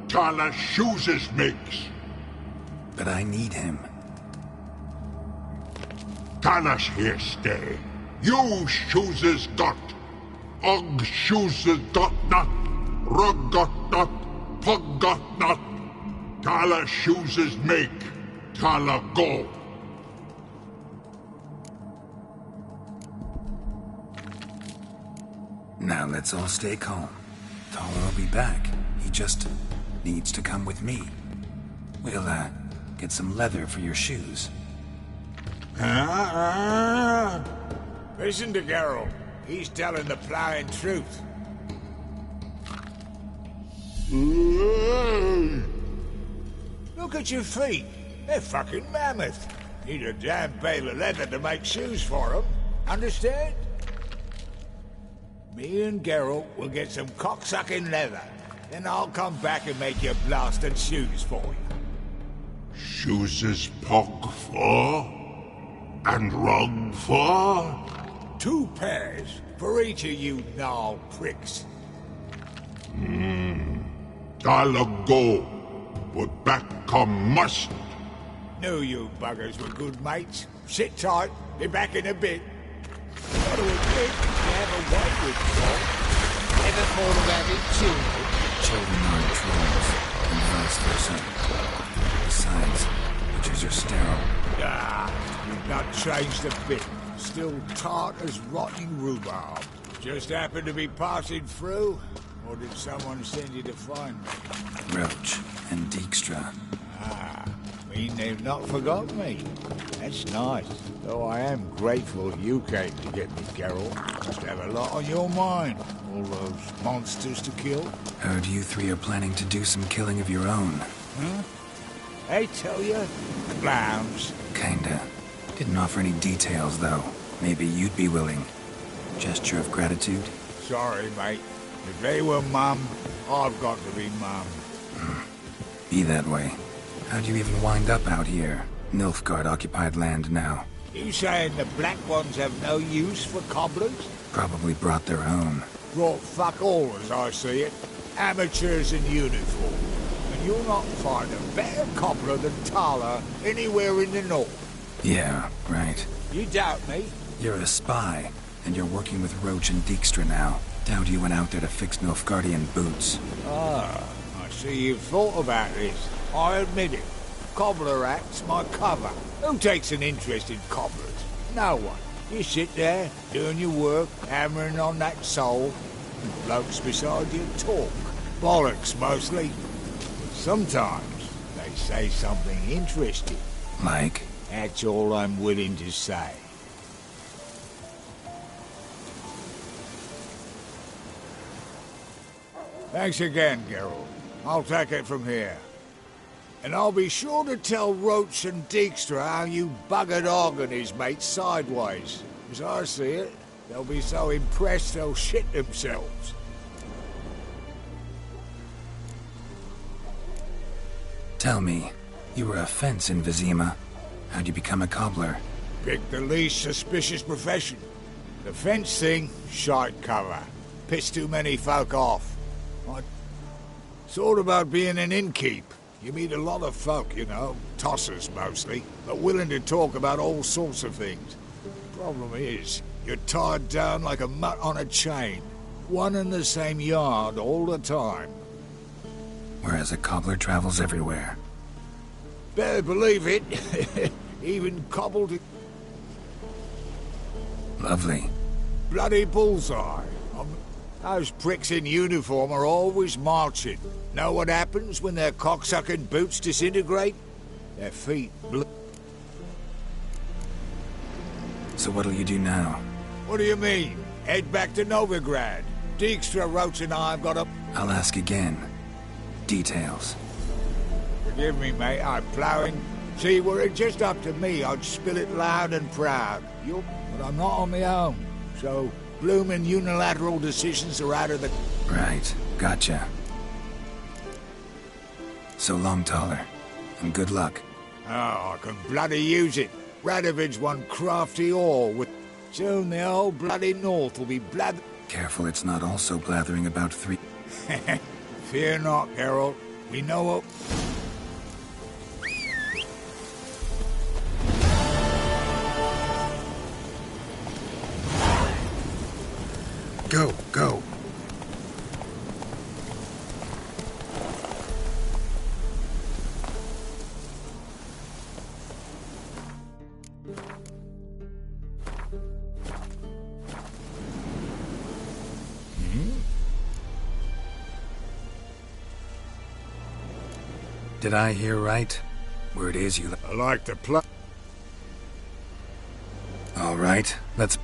Taller shoesies makes. But I need him. Taller's here stay. You shoeses got. Og shoeses got not. Rug got not. Pug got not. Taller shoeses make. Taller go. Now let's all stay calm. Taller will be back. He just needs to come with me. We'll, get some leather for your shoes. Listen to Geralt. He's telling the plowing truth. Look at your feet. They're fucking mammoth. Need a damn bale of leather to make shoes for them. Understand? Me and Geralt will get some cocksucking leather. Then I'll come back and make you blasted shoes for you. Shoeses pog for? And rug for? 2 pairs for each of you gnarl pricks. Taller go. But back come must. Knew you buggers were good mates. Sit tight. Be back in a bit. Got to admit, you have a way with folk. Never thought of having children. Children aren't trolls, and vice versa. Besides, witches are sterile. You've not changed a bit. Still tart as rotting rhubarb. Just happened to be passing through? Or did someone send you to find me? Roach and Dijkstra. Mean they've not forgotten me. That's nice. Though I am grateful you came to get me, Geralt. Must have a lot on your mind. All those monsters to kill. Heard you 3 are planning to do some killing of your own. Huh? I tell you, clowns. Kinda. Didn't offer any details, though. Maybe you'd be willing. Gesture of gratitude? Sorry, mate. If they were Mum, I've got to be Mum. Be that way. How'd you even wind up out here? Nilfgaard-occupied land now. You saying the Black Ones have no use for cobblers? Probably brought their own. Brought fuck all, as I see it. Amateurs in uniform. And you'll not find a better cobbler than Tala anywhere in the north. Yeah, right. You doubt me? You're a spy, and you're working with Roach and Dijkstra now. Doubt you went out there to fix Nilfgaardian boots. I see you've thought about this. I admit it. Cobbler act's my cover. Who takes an interest in cobblers? No one. You sit there, doing your work, hammering on that sole, and blokes beside you talk. Bollocks, mostly. But sometimes they say something interesting. Like? That's all I'm willing to say. Thanks again, Geralt. I'll take it from here. And I'll be sure to tell Roach and Dijkstra how you buggered Og and his mates sideways. As I see it, they'll be so impressed they'll shit themselves. Tell me, you were a fence in Vizima. How'd you become a cobbler? Picked the least suspicious profession. The fence thing, shite cover. Pissed too many folk off. I thought about being an innkeep. You meet a lot of folk, you know, tossers mostly, but willing to talk about all sorts of things. Problem is, you're tied down like a mutt on a chain. One and the same yard all the time. Whereas a cobbler travels everywhere. Better believe it. Even cobbled it. Lovely. Bloody bullseye. Those pricks in uniform are always marching. Know what happens when their cocksucking boots disintegrate? Their feet So what'll you do now? What do you mean? Head back to Novigrad. Dijkstra, Roach and I have got a... I'll ask again. Details. Forgive me, mate. I'm ploughing. See, were it just up to me, I'd spill it loud and proud. But I'm not on my own, so bloomin' unilateral decisions are out of the... Right, gotcha. So long, Taller, and good luck. Oh, I can bloody use it. Radovid's one crafty all with... Soon the whole bloody north will be blath... Careful it's not also blathering about three... Fear not, Geralt. We know what... Go, go. Did I hear right? Word is you... I like the plot. All right, let's...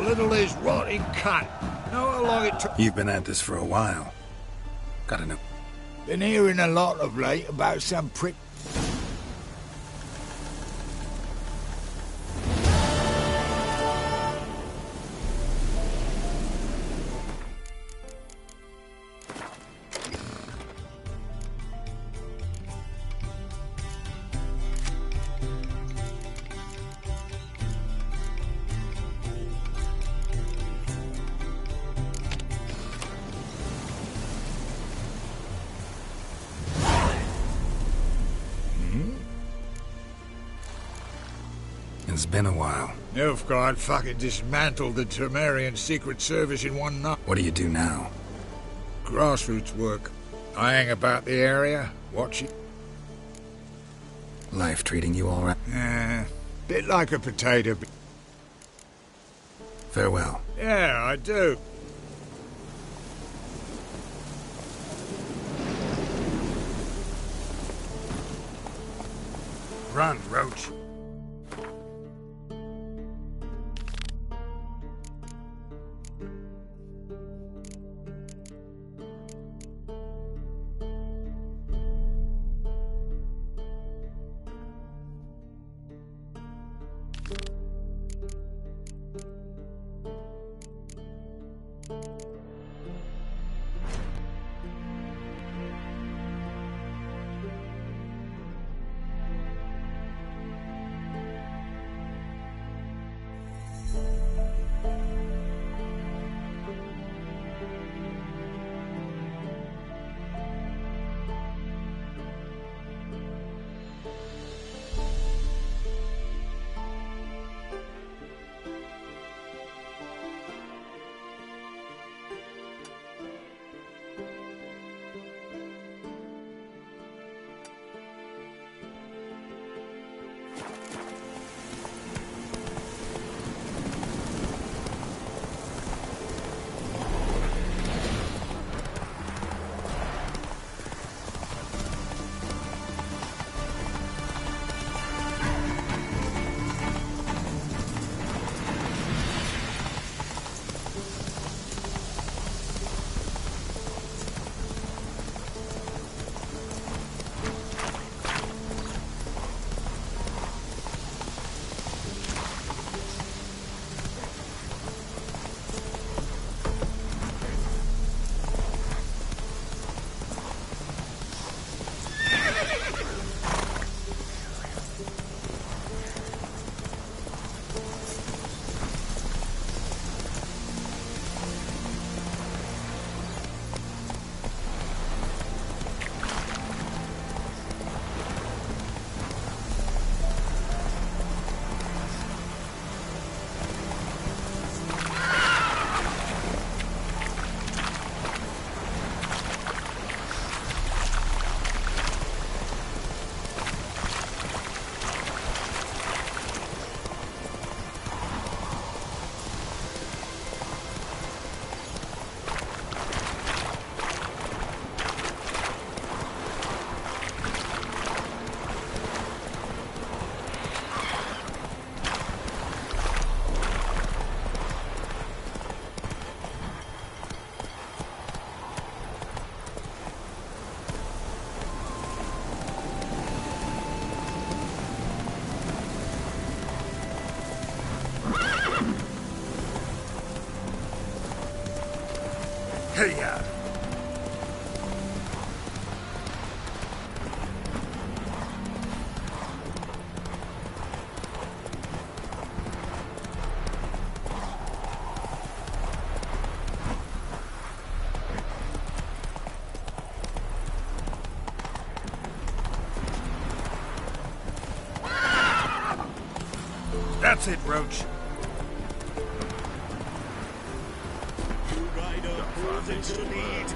Little is rotting cunt. Know how long it took... You've been at this for a while. Gotta know. Been hearing a lot of late about some prick... It's been a while. Nilfgaard fucking dismantled the Temerian Secret Service in one night. What do you do now? Grassroots work. I hang about the area, watch it. Life treating you all right? Bit like a potato. Farewell. Yeah, I do. Run, Roach. Hiya! That's it, Roach. Rider closes to lead.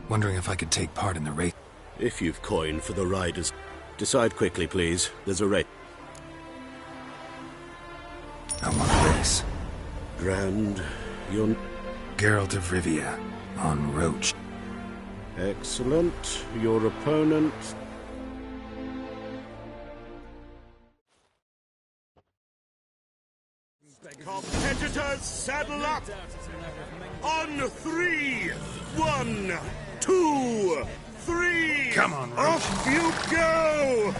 Wondering if I could take part in the race. If you've coin for the riders, decide quickly, please. There's a race. I want a race. Grand, you're... Geralt of Rivia, on Roach. Excellent. Your opponent... Competitors, saddle up! On 3! 1, 2, 3! Come on, Roach. Off you go!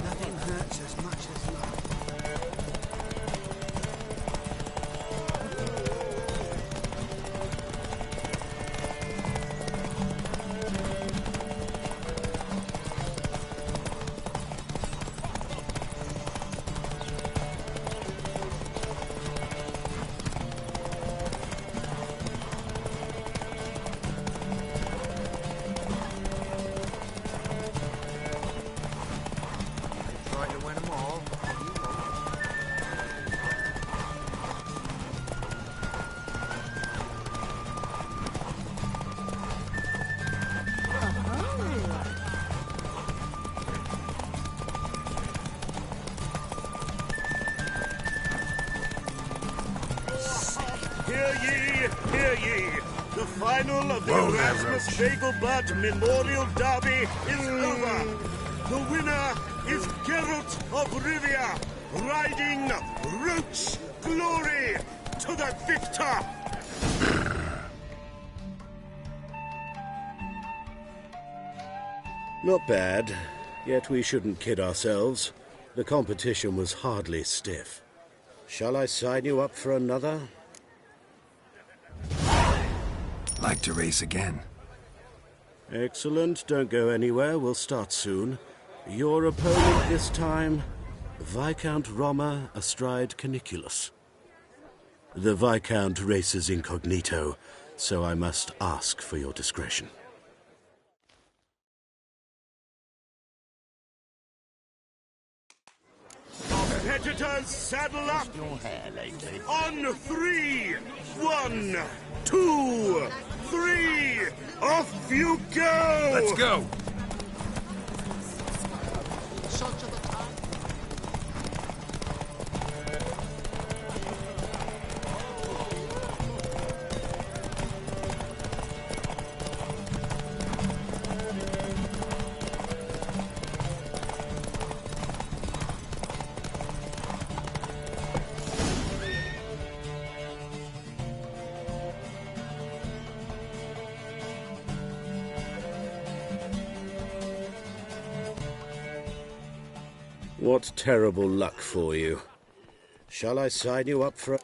Nothing hurts as much as love. Try to win them all. Hear ye, hear ye! The final of the Whoa there, Erasmus Bagelbud Memorial Derby is over! The winner is Geralt of Rivia, riding Roach Glory to the victor! Not bad. Yet we shouldn't kid ourselves. The competition was hardly stiff. Shall I sign you up for another? Like to race again. Excellent. Don't go anywhere. We'll start soon. Your opponent this time, Viscount Roma astride Caniculus. The Viscount races incognito, so I must ask for your discretion. Competitors, saddle up! On 3! 1, 2, 3! Off you go! Let's go! What terrible luck for you. Shall I sign you up for a...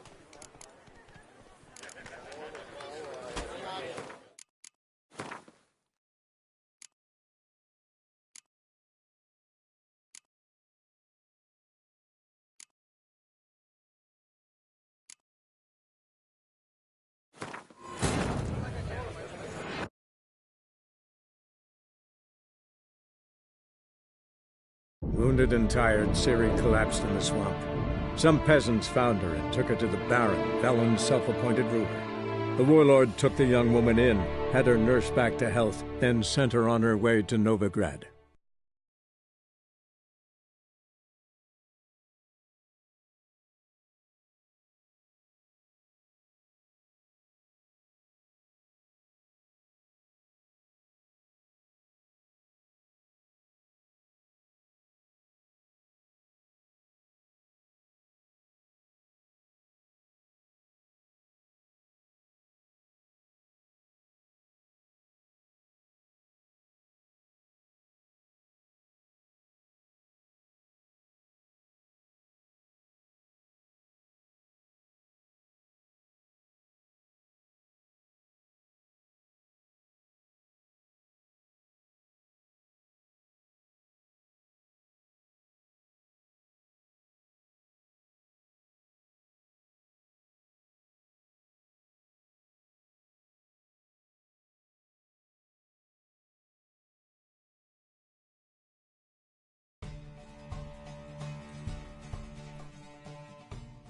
Wounded and tired, Ciri collapsed in the swamp. Some peasants found her and took her to the Baron, Velen's self-appointed ruler. The warlord took the young woman in, had her nursed back to health, then sent her on her way to Novigrad.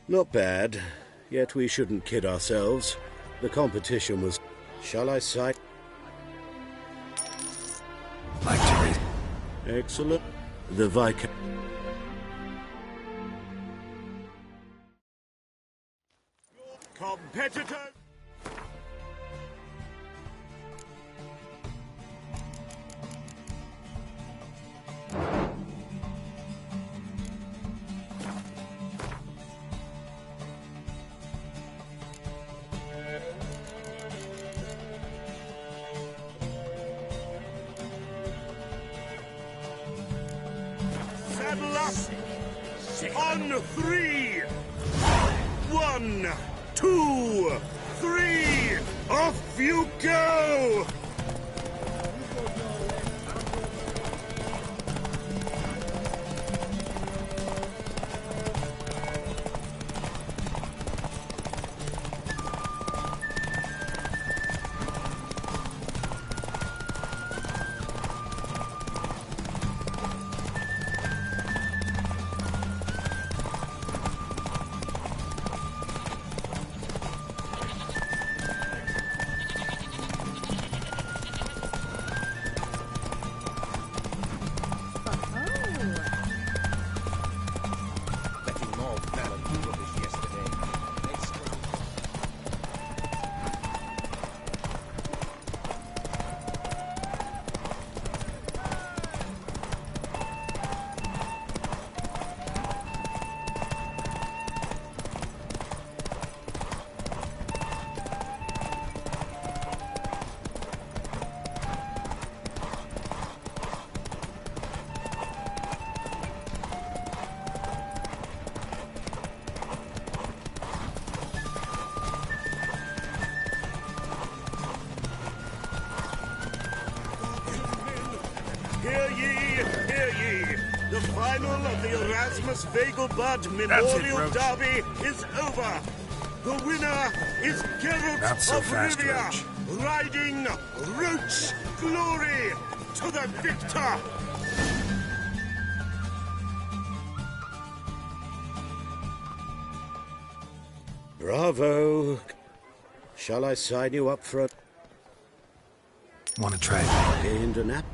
Not bad, yet we shouldn't kid ourselves. The competition was... Shall I cite? Like to read. Excellent. The Viscount... Competitors! Saddle up! On 3! 1, 2, 3! Off you go! Hear ye! The final of the Erasmus Vegelbud Memorial Derby is over. The winner is Geralt Not so of fast, Rivia, Roach. riding Roach glory to the victor. Bravo! Shall I sign you up for a... Want to trade? Gained a nap?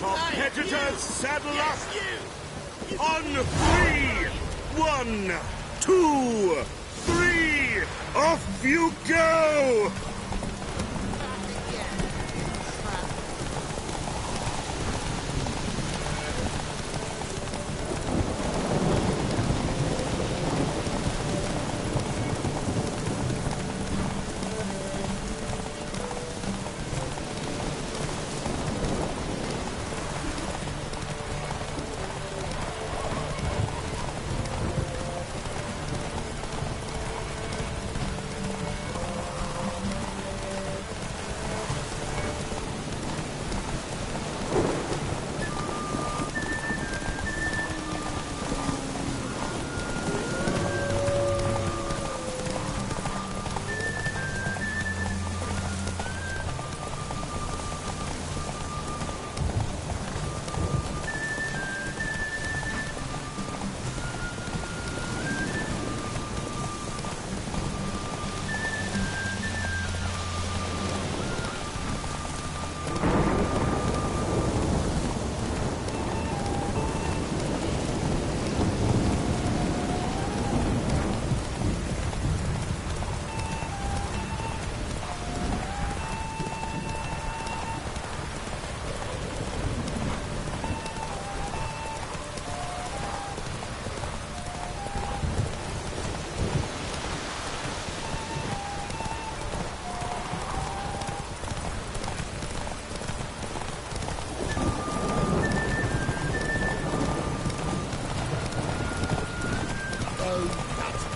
Competitors, saddle up! On 3! 1, 2, 3! Off you go!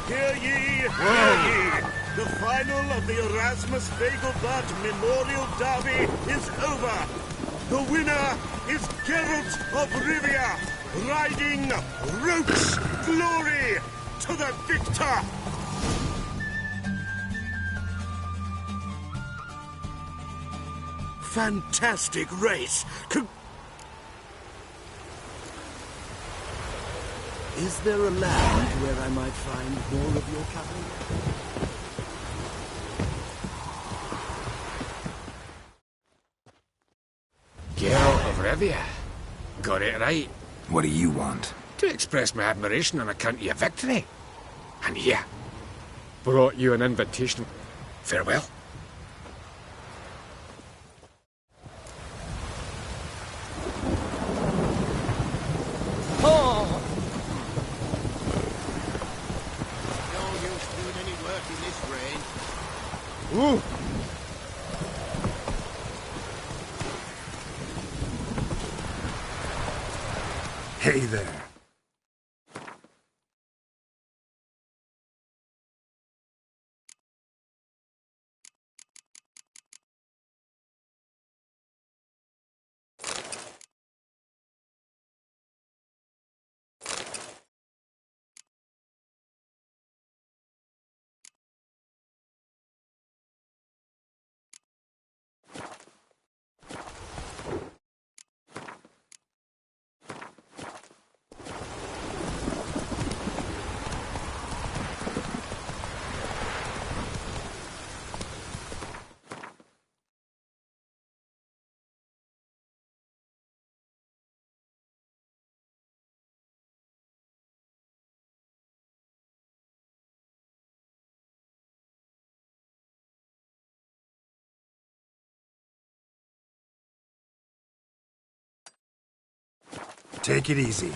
Hear ye! The final of the Erasmus Vegelbud Memorial Derby is over. The winner is Geralt of Rivia, riding Roach glory to the victor. Fantastic race! Is there a land where I might find more of your kind? Geralt of Rivia. Got it right. What do you want? To express my admiration on account of your victory. And here, brought you an invitation. Farewell. Oh! No use doing any work in this rain. Ooh! Hey there. Take it easy.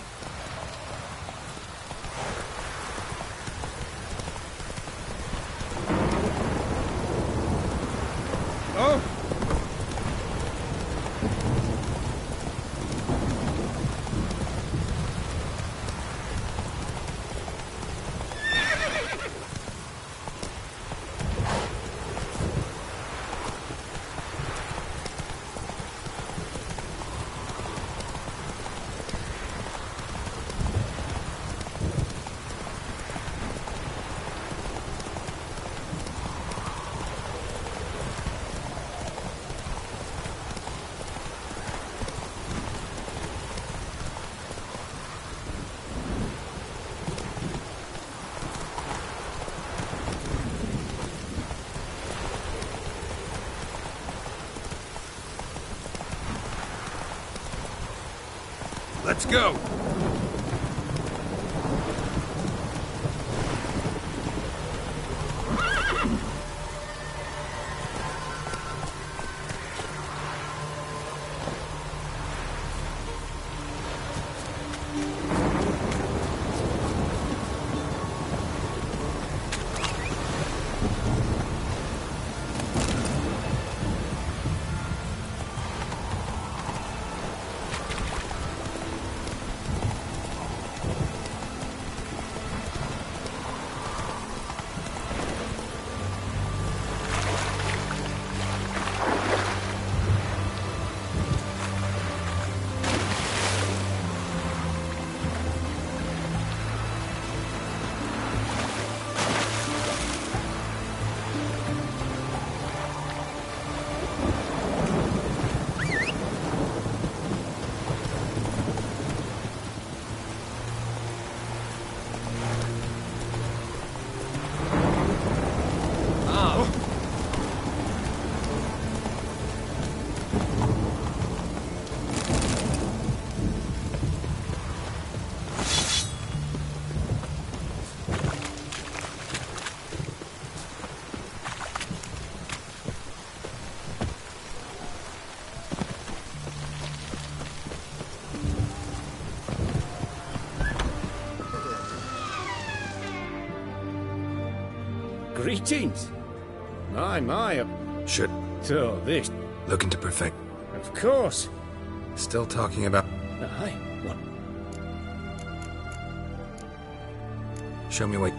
Oh! Let's go! Greetings. My. Should... So, this... Looking to perfect... Of course. Still talking about... Aye. What? Show me what...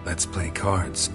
Let's play cards.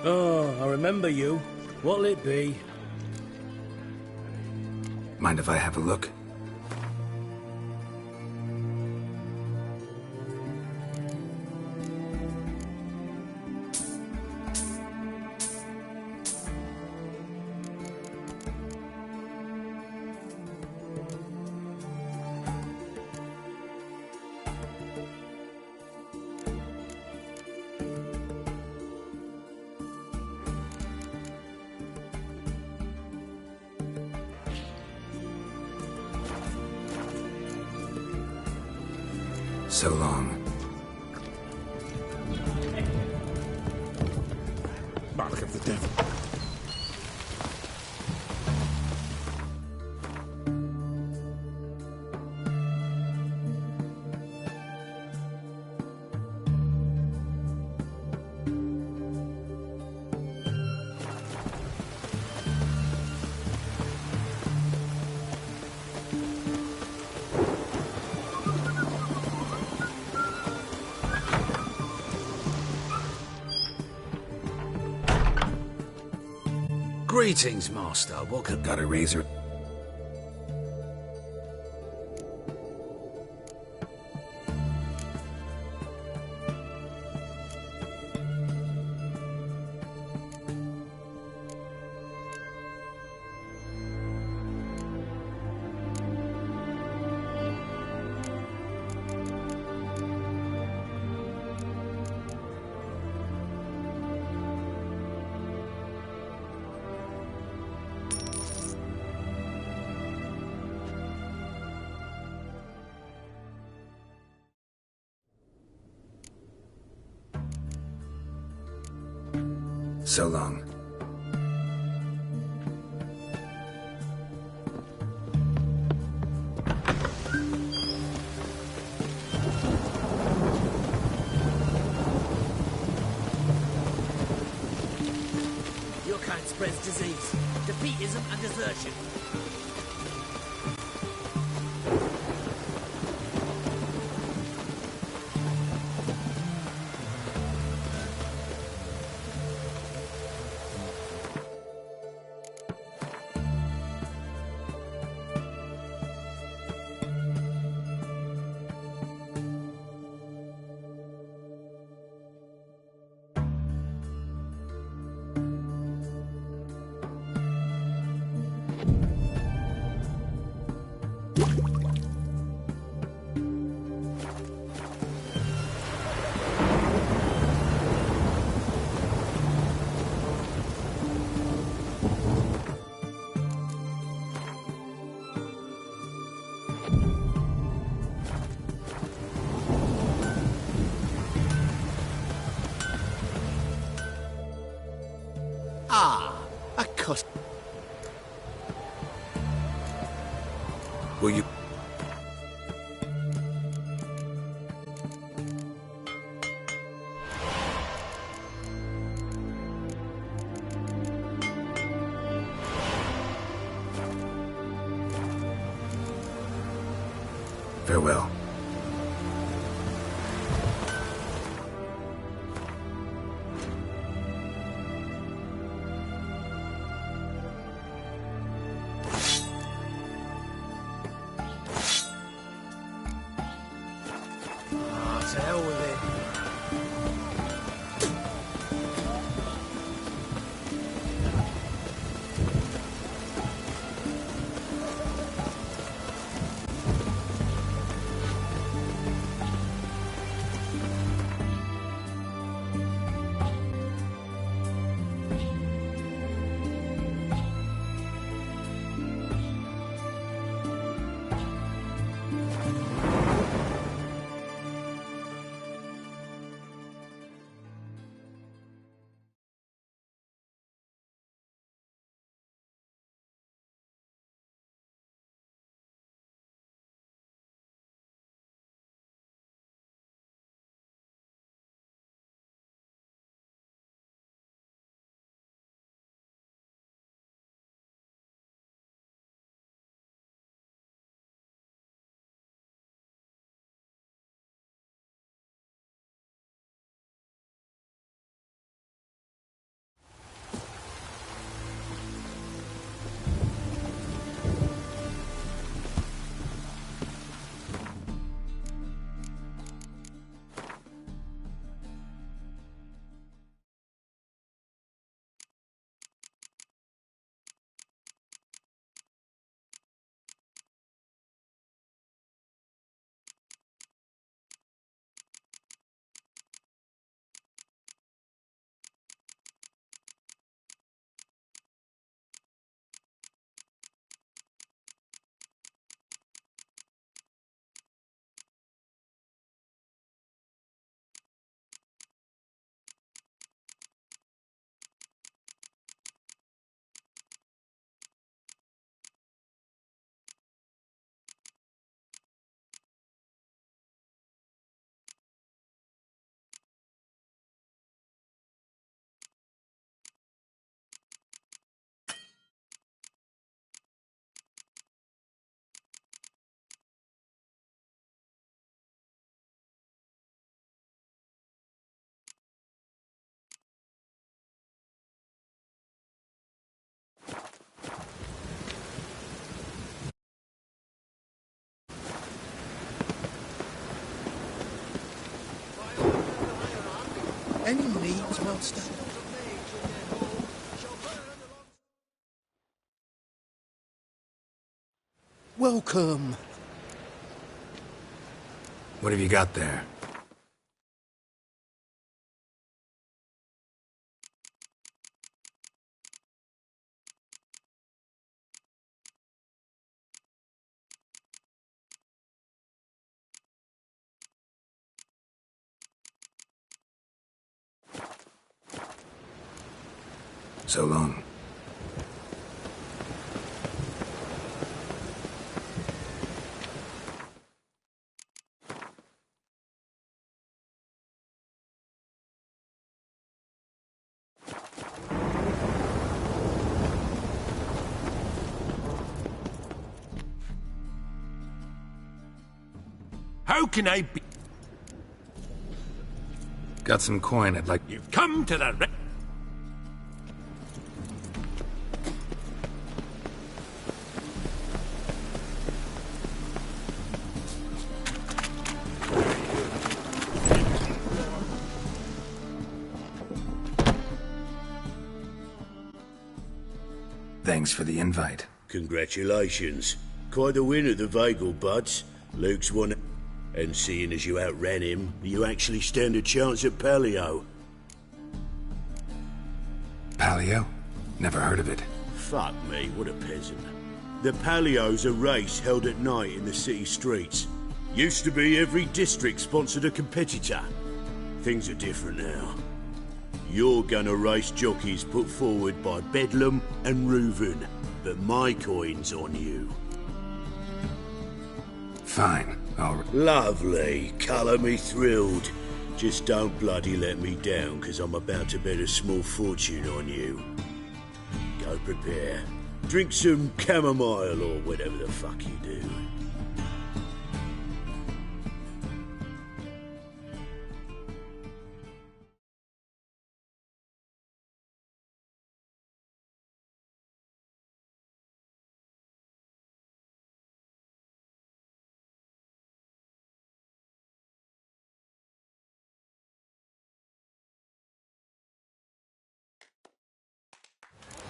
Oh, I remember you. What'll it be? Mind if I have a look? So long. Mark of the devil. Greetings, Master. What could... Got a razor? So long. Your kind spreads disease, defeatism and desertion. Will you... Farewell. To hell with it. Any needs, master? Welcome. What have you got there? So long. How can I be? Got some coin I'd like... You've come to the... Thanks for the invite. Congratulations. Quite the winner, the Vagel Buds. Luke's won... And seeing as you outran him, you actually stand a chance at Palio. Palio? Never heard of it. Fuck me, what a peasant. The Palio's a race held at night in the city streets. Used to be every district sponsored a competitor. Things are different now. You're gonna race jockeys put forward by Bedlam and Reuven, but my coin's on you. Fine. Lovely. Colour me thrilled. Just don't bloody let me down, because I'm about to bet a small fortune on you. Go prepare. Drink some chamomile or whatever the fuck you do.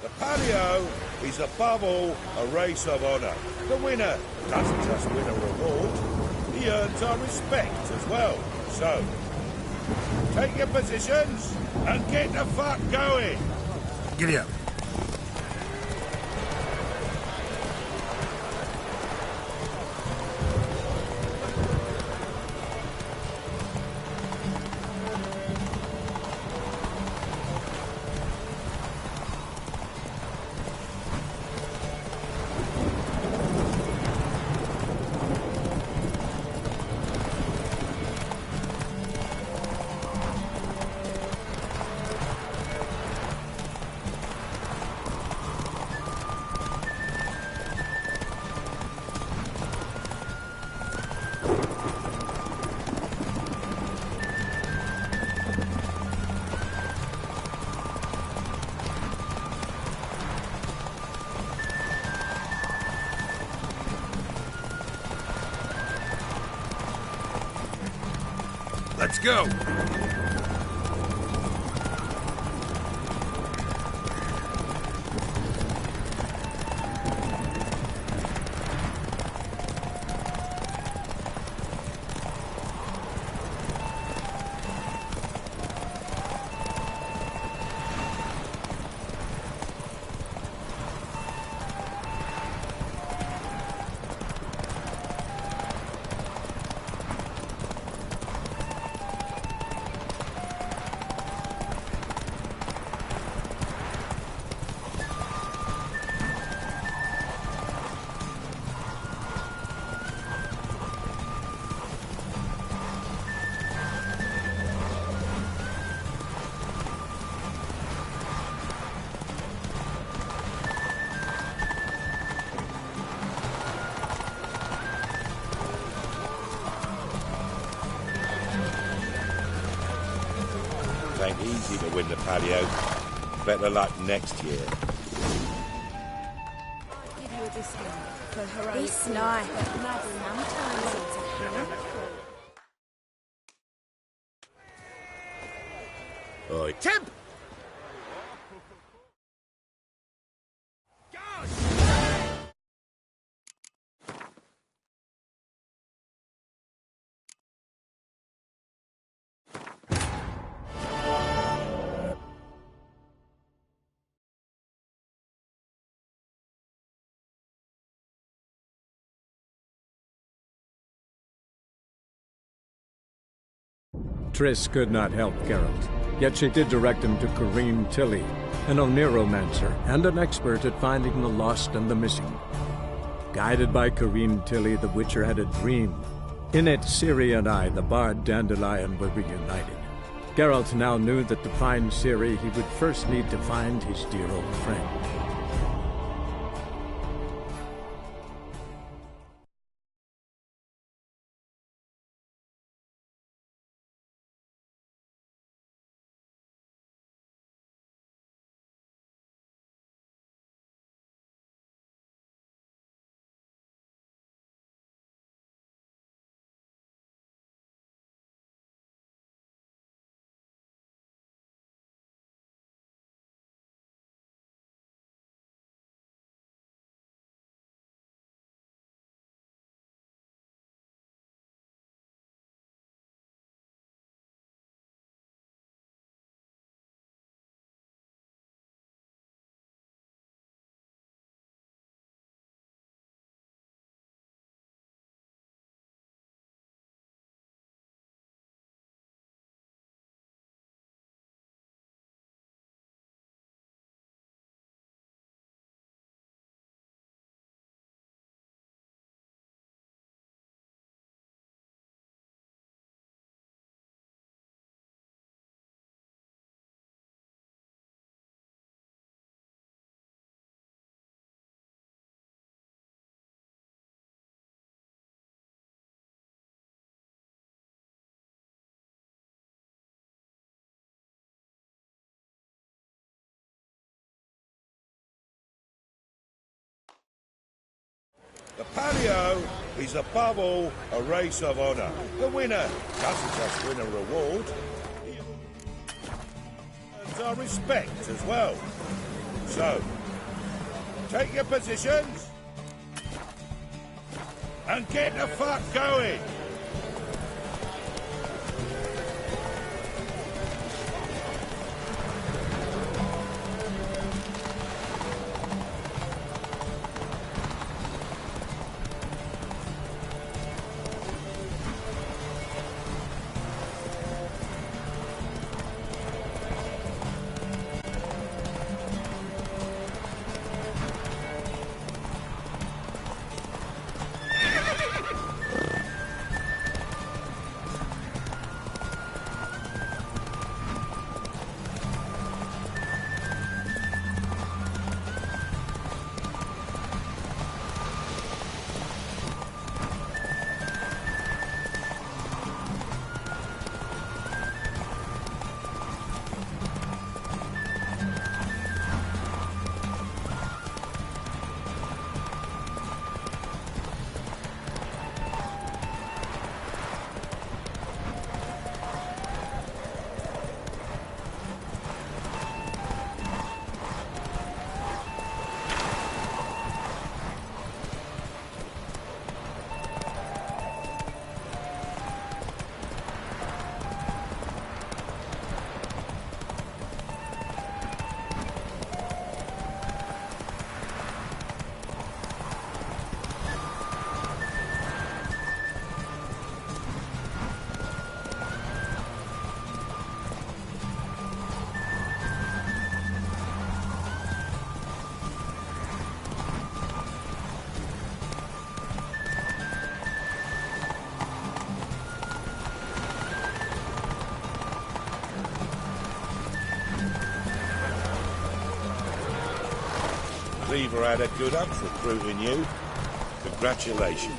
The Palio is above all a race of honour. The winner doesn't just win a reward, he earns our respect as well. So, take your positions and get the fuck going. Giddy up. Let's go! Ain't easy to win the Palio. Better luck next year. Give you a discount for heroic. This night. Sometimes it's a handful. Oi. Temp! Triss could not help Geralt. yet she did direct him to Corrine Tilly, an Oneiromancer and an expert at finding the lost and the missing. Guided by Corrine Tilly, the Witcher had a dream. In it, Ciri and I, the bard Dandelion, were reunited. Geralt now knew that to find Ciri, he would first need to find his dear old friend. The Palio is above all a race of honour. The winner doesn't just win a reward, he earns our respect as well. So, take your positions and get the fuck going. Cleaver had a good up recruiting you. Congratulations.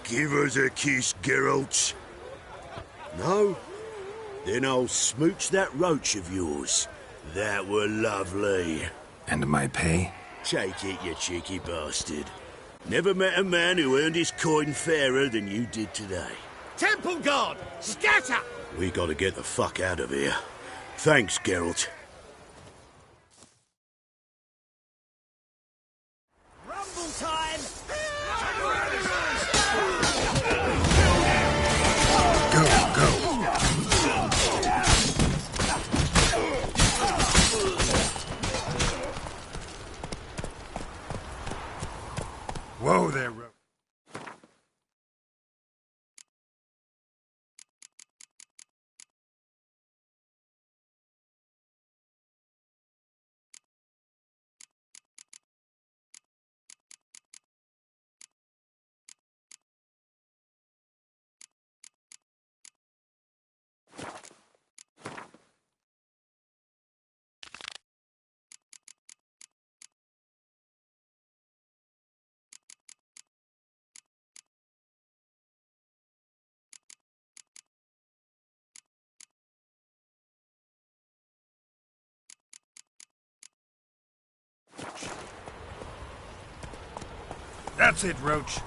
Give us a kiss, Geralt. No? Then I'll smooch that roach of yours. That were lovely. And my pay? Take it, you cheeky bastard. Never met a man who earned his coin fairer than you did today. Temple Guard! Scatter! We gotta get the fuck out of here. Thanks, Geralt. Rumble time! Go, go. That's it, Roach.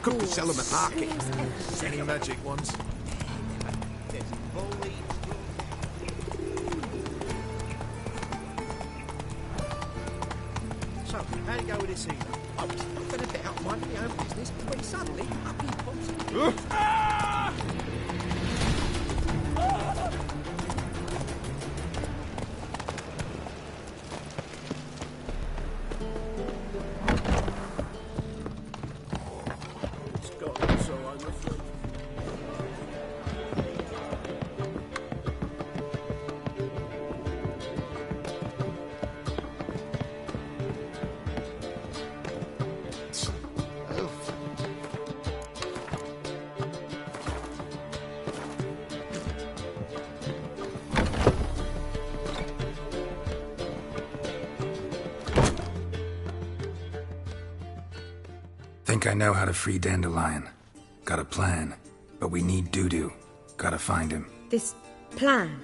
Could sell them at market. Any magic ones? So, how'd it go with this evening? I was nothing about minding my own business when suddenly up he pops. Think I know how to free Dandelion. Got a plan, but we need Dudu. Gotta find him. This plan?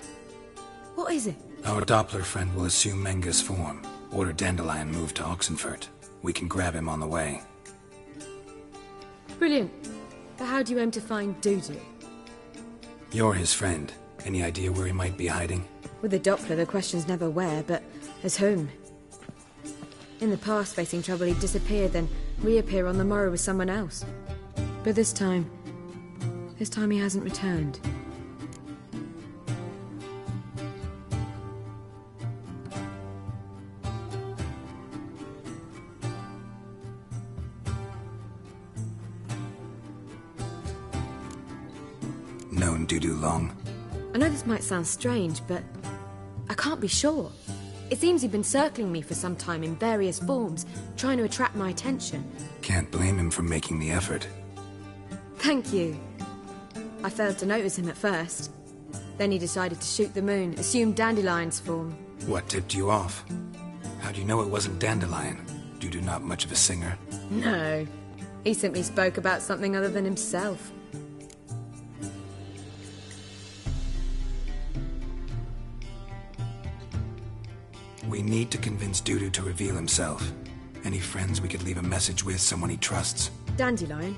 What is it? Our Doppler friend will assume Menga's form. Order Dandelion moved to Oxenfurt. We can grab him on the way. Brilliant. But how do you aim to find Dudu? You're his friend. Any idea where he might be hiding? With the Doppler, the question's never where, but as whom. In the past, facing trouble, he'd disappear, then reappear on the morrow with someone else. But this time he hasn't returned. Known Dudu long? I know this might sound strange, but I can't be sure. It seems he'd been circling me for some time in various forms, trying to attract my attention. Can't blame him for making the effort. Thank you. I failed to notice him at first. Then he decided to shoot the moon, assume Dandelion's form. What tipped you off? How do you know it wasn't Dandelion? Dudu not much of a singer? No. He simply spoke about something other than himself. We need to convince Dudu to reveal himself. Any friends we could leave a message with, someone he trusts? Dandelion?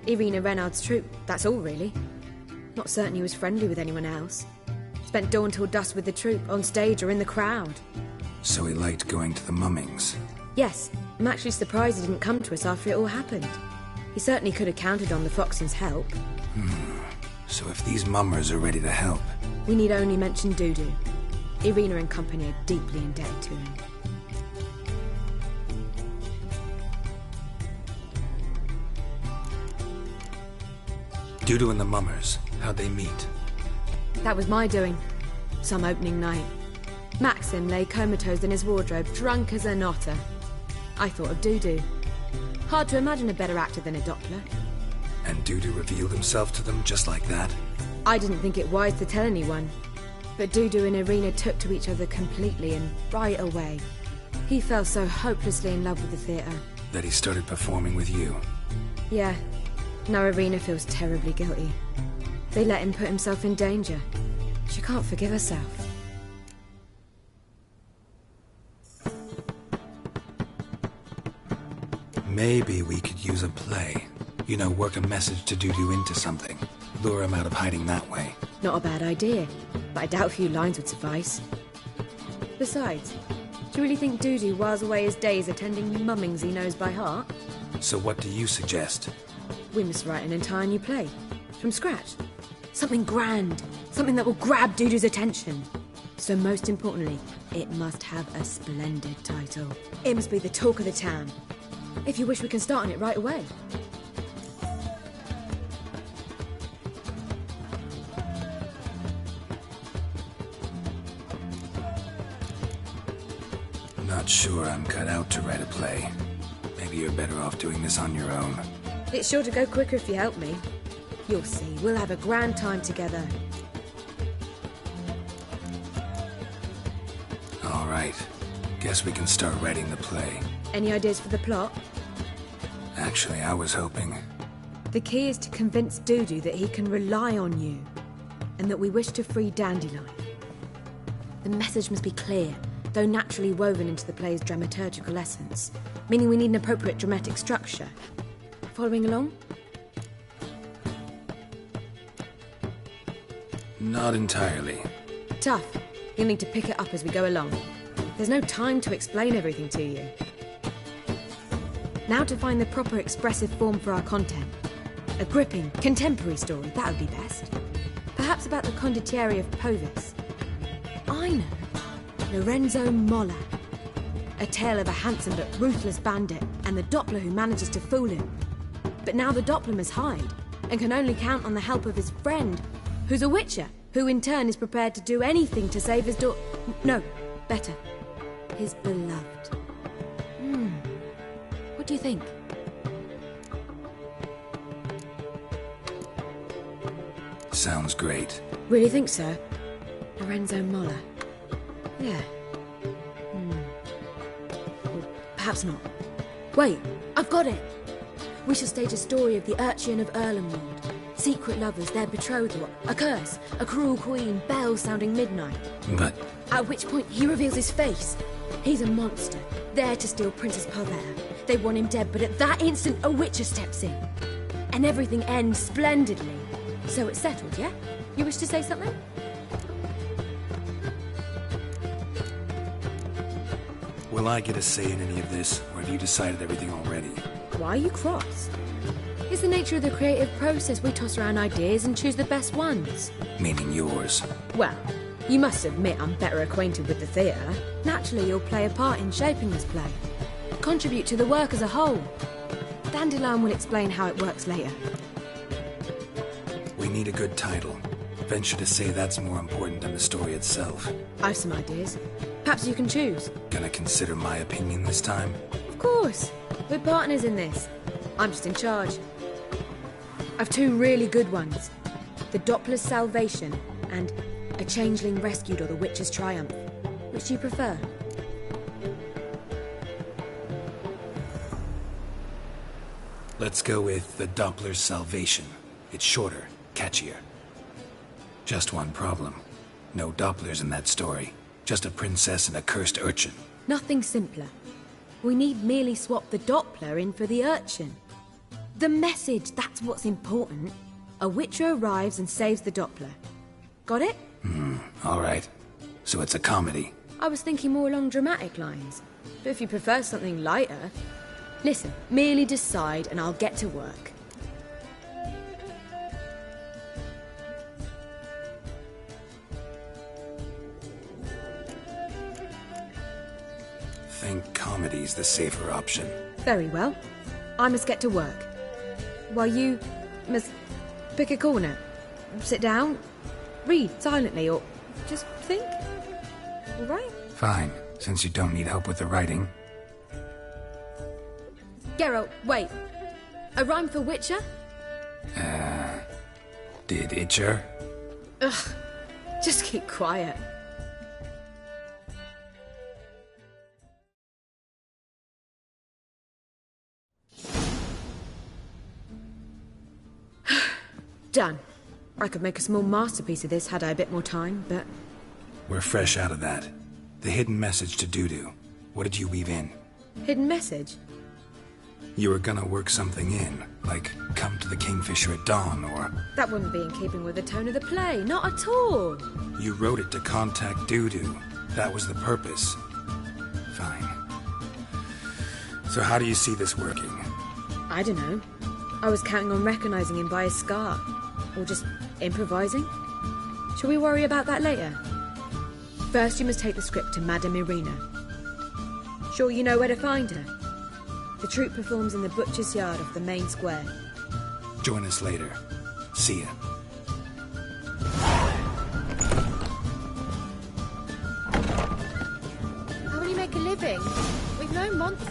Irina Renard's troupe, that's all really. Not certain he was friendly with anyone else. Spent dawn till dusk with the troupe, on stage or in the crowd. So he liked going to the mummings? Yes, I'm actually surprised he didn't come to us after it all happened. He certainly could have counted on the Foxen's help. So if these mummers are ready to help... We need only mention Dudu. Irina and company are deeply indebted to him. Dudu and the mummers, how'd they meet? That was my doing. Some opening night. Maxim lay comatose in his wardrobe, drunk as an otter. I thought of Dudu. Hard to imagine a better actor than a Doppler. And Dudu revealed himself to them just like that? I didn't think it wise to tell anyone. But Dudu and Irina took to each other completely and right away. He fell so hopelessly in love with the theatre. That he started performing with you? Yeah. Now Irina feels terribly guilty. They let him put himself in danger. She can't forgive herself. Maybe we could use a play. You know, work a message to Dudu into something. Lure him out of hiding that way. Not a bad idea, but I doubt a few lines would suffice. Besides, do you really think Dudu whiles away his days attending mummings he knows by heart? So what do you suggest? We must write an entire new play. From scratch. Something grand. Something that will grab Dudu's attention. So most importantly, it must have a splendid title. It must be the talk of the town. If you wish, we can start on it right away. Not sure I'm cut out to write a play. Maybe you're better off doing this on your own. It's sure to go quicker if you help me. You'll see, we'll have a grand time together. All right. Guess we can start writing the play. Any ideas for the plot? Actually, I was hoping... The key is to convince Dudu that he can rely on you, and that we wish to free Dandelion. The message must be clear, though naturally woven into the play's dramaturgical essence, meaning we need an appropriate dramatic structure. Following along? Not entirely. Tough. You'll need to pick it up as we go along. There's no time to explain everything to you. Now to find the proper expressive form for our content. A gripping, contemporary story, that would be best. Perhaps about the condottieri of Povis. I know. Lorenzo Molla. A tale of a handsome but ruthless bandit and the Doppler who manages to fool him. But now the Doppler must hide and can only count on the help of his friend, who's a witcher, who in turn is prepared to do anything to save his No, better. His beloved. What do you think? Sounds great. Really think so? Lorenzo Molla. Yeah. Or perhaps not. Wait, I've got it! We shall stage a story of the Urchin of Erlenwald. Secret lovers, their betrothal, a curse, a cruel queen, bells sounding midnight. But... At which point he reveals his face. He's a monster, there to steal Princess Pavere. They want him dead, but at that instant a witcher steps in. And everything ends splendidly. So it's settled, yeah? You wish to say something? Will I get a say in any of this, or have you decided everything already? Why are you cross? It's the nature of the creative process. We toss around ideas and choose the best ones. Meaning yours. Well, you must admit I'm better acquainted with the theatre. Naturally, you'll play a part in shaping this play. Contribute to the work as a whole. Dandelion will explain how it works later. We need a good title. Venture to say that's more important than the story itself. I've some ideas. Perhaps you can choose. Gonna consider my opinion this time? Of course. We're partners in this. I'm just in charge. I've two really good ones. The Doppler's Salvation and A Changeling Rescued or the Witcher's Triumph. Which do you prefer? Let's go with The Doppler's Salvation. It's shorter, catchier. Just one problem. No Dopplers in that story. Just a princess and a cursed urchin. Nothing simpler. We need merely swap the Doppler in for the urchin. The message, that's what's important. A witcher arrives and saves the Doppler. Got it? All right. So it's a comedy. I was thinking more along dramatic lines. But if you prefer something lighter... Listen, merely decide and I'll get to work. Think comedy's the safer option. Very well. I must get to work. While you must pick a corner. Sit down, read silently, or just think. All right? Fine, since you don't need help with the writing. Geralt, wait. A rhyme for Witcher? Did Itcher? Ugh, just keep quiet. Done. I could make a small masterpiece of this had I a bit more time, but... We're fresh out of that. The hidden message to Dudu. What did you weave in? Hidden message? You were gonna work something in, like come to the Kingfisher at dawn, or... That wouldn't be in keeping with the tone of the play, not at all. You wrote it to contact Dudu. That was the purpose. Fine. So how do you see this working? I don't know. I was counting on recognizing him by his scar. Or just improvising. Shall we worry about that later? First, you must take the script to Madame Irina. Sure you know where to find her? The troupe performs in the butcher's yard off the main square. Join us later. See ya. How will you make a living? We've no monsters.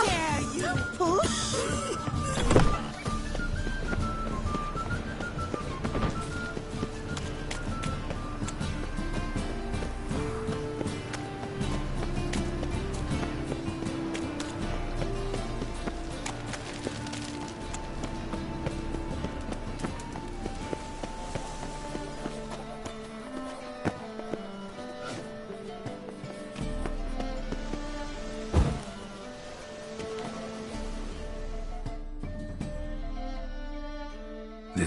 Dare you push?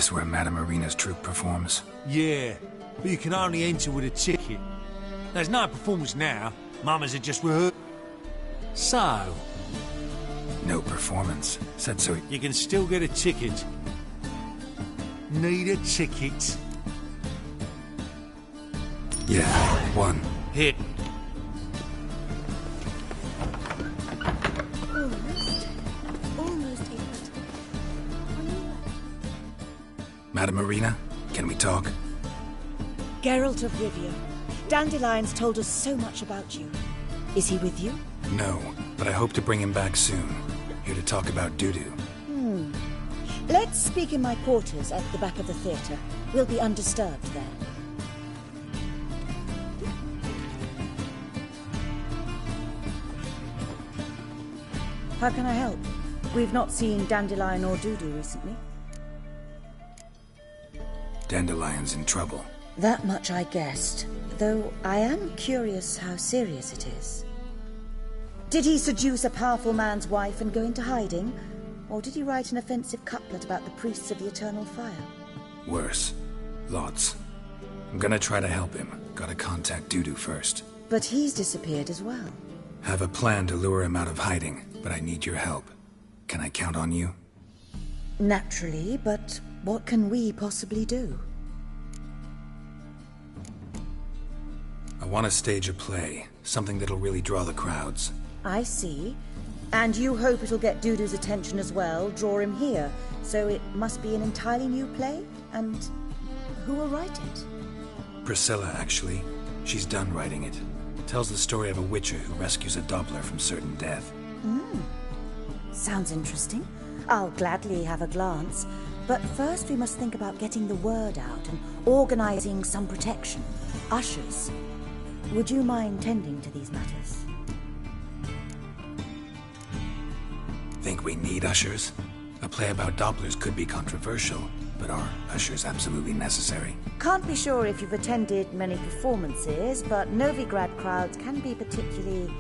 This where Madame Irina's troupe performs? Yeah, but you can only enter with a ticket. There's no performance now. Mamas are just rehearsed. So, No performance. Said so. you can still get a ticket. Need a ticket? Yeah, one. Here. Almost here. Madame Irina, can we talk? Geralt of Rivia. Dandelion's told us so much about you. Is he with you? No, but I hope to bring him back soon. Here to talk about Dudu. Let's speak in my quarters at the back of the theatre. We'll be undisturbed there. How can I help? We've not seen Dandelion or Dudu recently. Dandelion's in trouble. That much I guessed, though I am curious how serious it is. Did he seduce a powerful man's wife and go into hiding? Or did he write an offensive couplet about the priests of the Eternal Fire? Worse. Lots. I'm gonna try to help him. Gotta contact Dudu first. But he's disappeared as well. Have a plan to lure him out of hiding, but I need your help. Can I count on you? Naturally, but what can we possibly do? I want to stage a play. Something that'll really draw the crowds. I see. And you hope it'll get Dudu's attention as well, draw him here. So it must be an entirely new play? And who will write it? Priscilla, actually. She's done writing it. Tells the story of a witcher who rescues a Doppler from certain death. Sounds interesting. I'll gladly have a glance. But first we must think about getting the word out and organizing some protection. Ushers. Would you mind tending to these matters? Think we need ushers? A play about Dopplers could be controversial, but are ushers absolutely necessary? Can't be sure if you've attended many performances, but Novigrad crowds can be particularly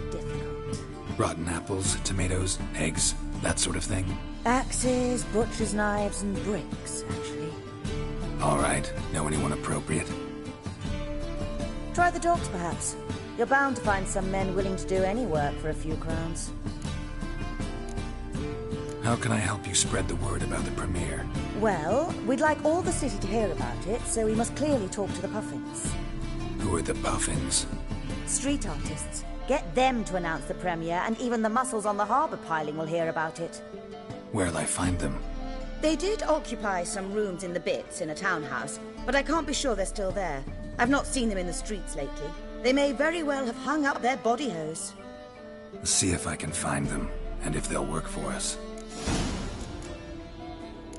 difficult. Rotten apples, tomatoes, eggs, that sort of thing? Axes, butcher's knives, and bricks, actually. All right. Know anyone appropriate? Try the dogs, perhaps. You're bound to find some men willing to do any work for a few crowns. How can I help you spread the word about the premiere? Well, we'd like all the city to hear about it, so we must clearly talk to the Puffins. Who are the Puffins? Street artists. Get them to announce the premiere, and even the muscles on the harbour piling will hear about it. Where'll I find them? They did occupy some rooms in the Bits in a townhouse, but I can't be sure they're still there. I've not seen them in the streets lately. They may very well have hung up their body hose. See if I can find them, and if they'll work for us.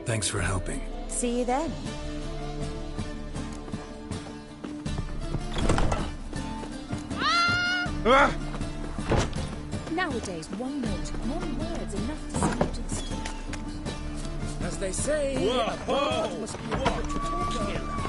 Thanks for helping. See you then. Nowadays, one note, one word's enough to send you to the street. As they say, a bird must be a good talker.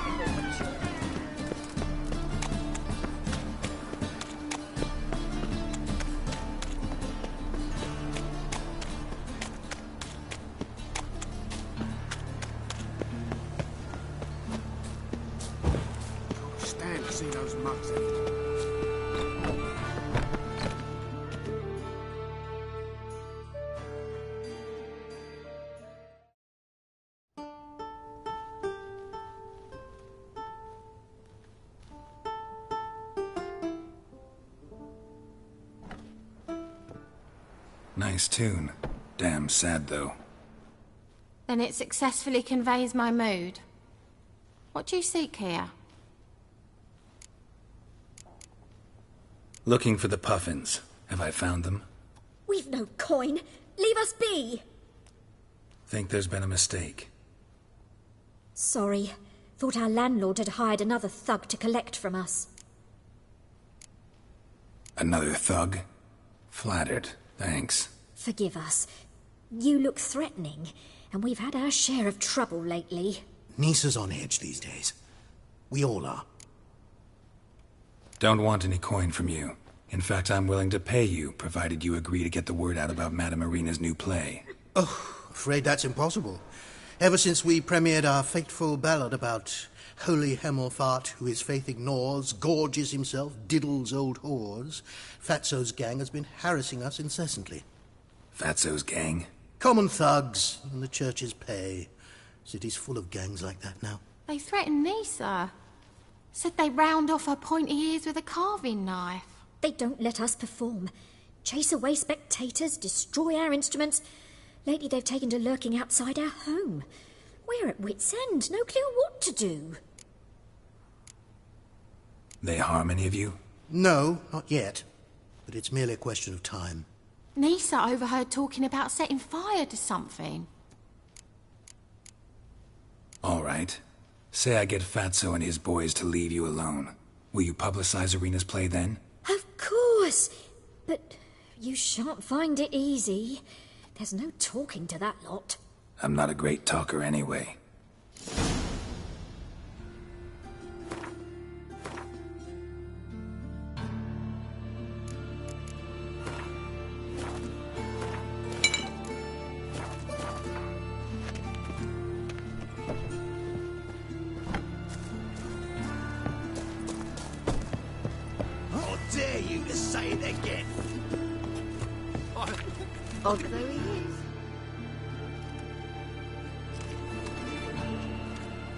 Stand to see those mugs anymore. Nice tune. Damn sad, though. Then it successfully conveys my mood. What do you seek here? Looking for the Puffins. Have I found them? We've no coin. Leave us be. Think there's been a mistake. Sorry. Thought our landlord had hired another thug to collect from us. Another thug? Flattered. Thanks. Forgive us. You look threatening, and we've had our share of trouble lately. Nisa's on edge these days. We all are. Don't want any coin from you. In fact, I'm willing to pay you, provided you agree to get the word out about Madame Irina's new play. Oh, afraid that's impossible. Ever since we premiered our fateful ballad about holy Hemelfart, who his faith ignores, gorges himself, diddles old whores, Fatso's gang has been harassing us incessantly. Fatso's gang? Common thugs in the church's pay. City's full of gangs like that now. They threatened Nisa. Said they'd round off her pointy ears with a carving knife. They don't let us perform. Chase away spectators, destroy our instruments. Lately they've taken to lurking outside our home. We're at wit's end, no clue what to do. They harm any of you? No, not yet. But it's merely a question of time. Nisa overheard talking about setting fire to something. All right. Say I get Fatso and his boys to leave you alone. Will you publicize Irina's play then? Of course! But you shan't find it easy. There's no talking to that lot. I'm not a great talker anyway. How dare you to say it again? Odd though he is.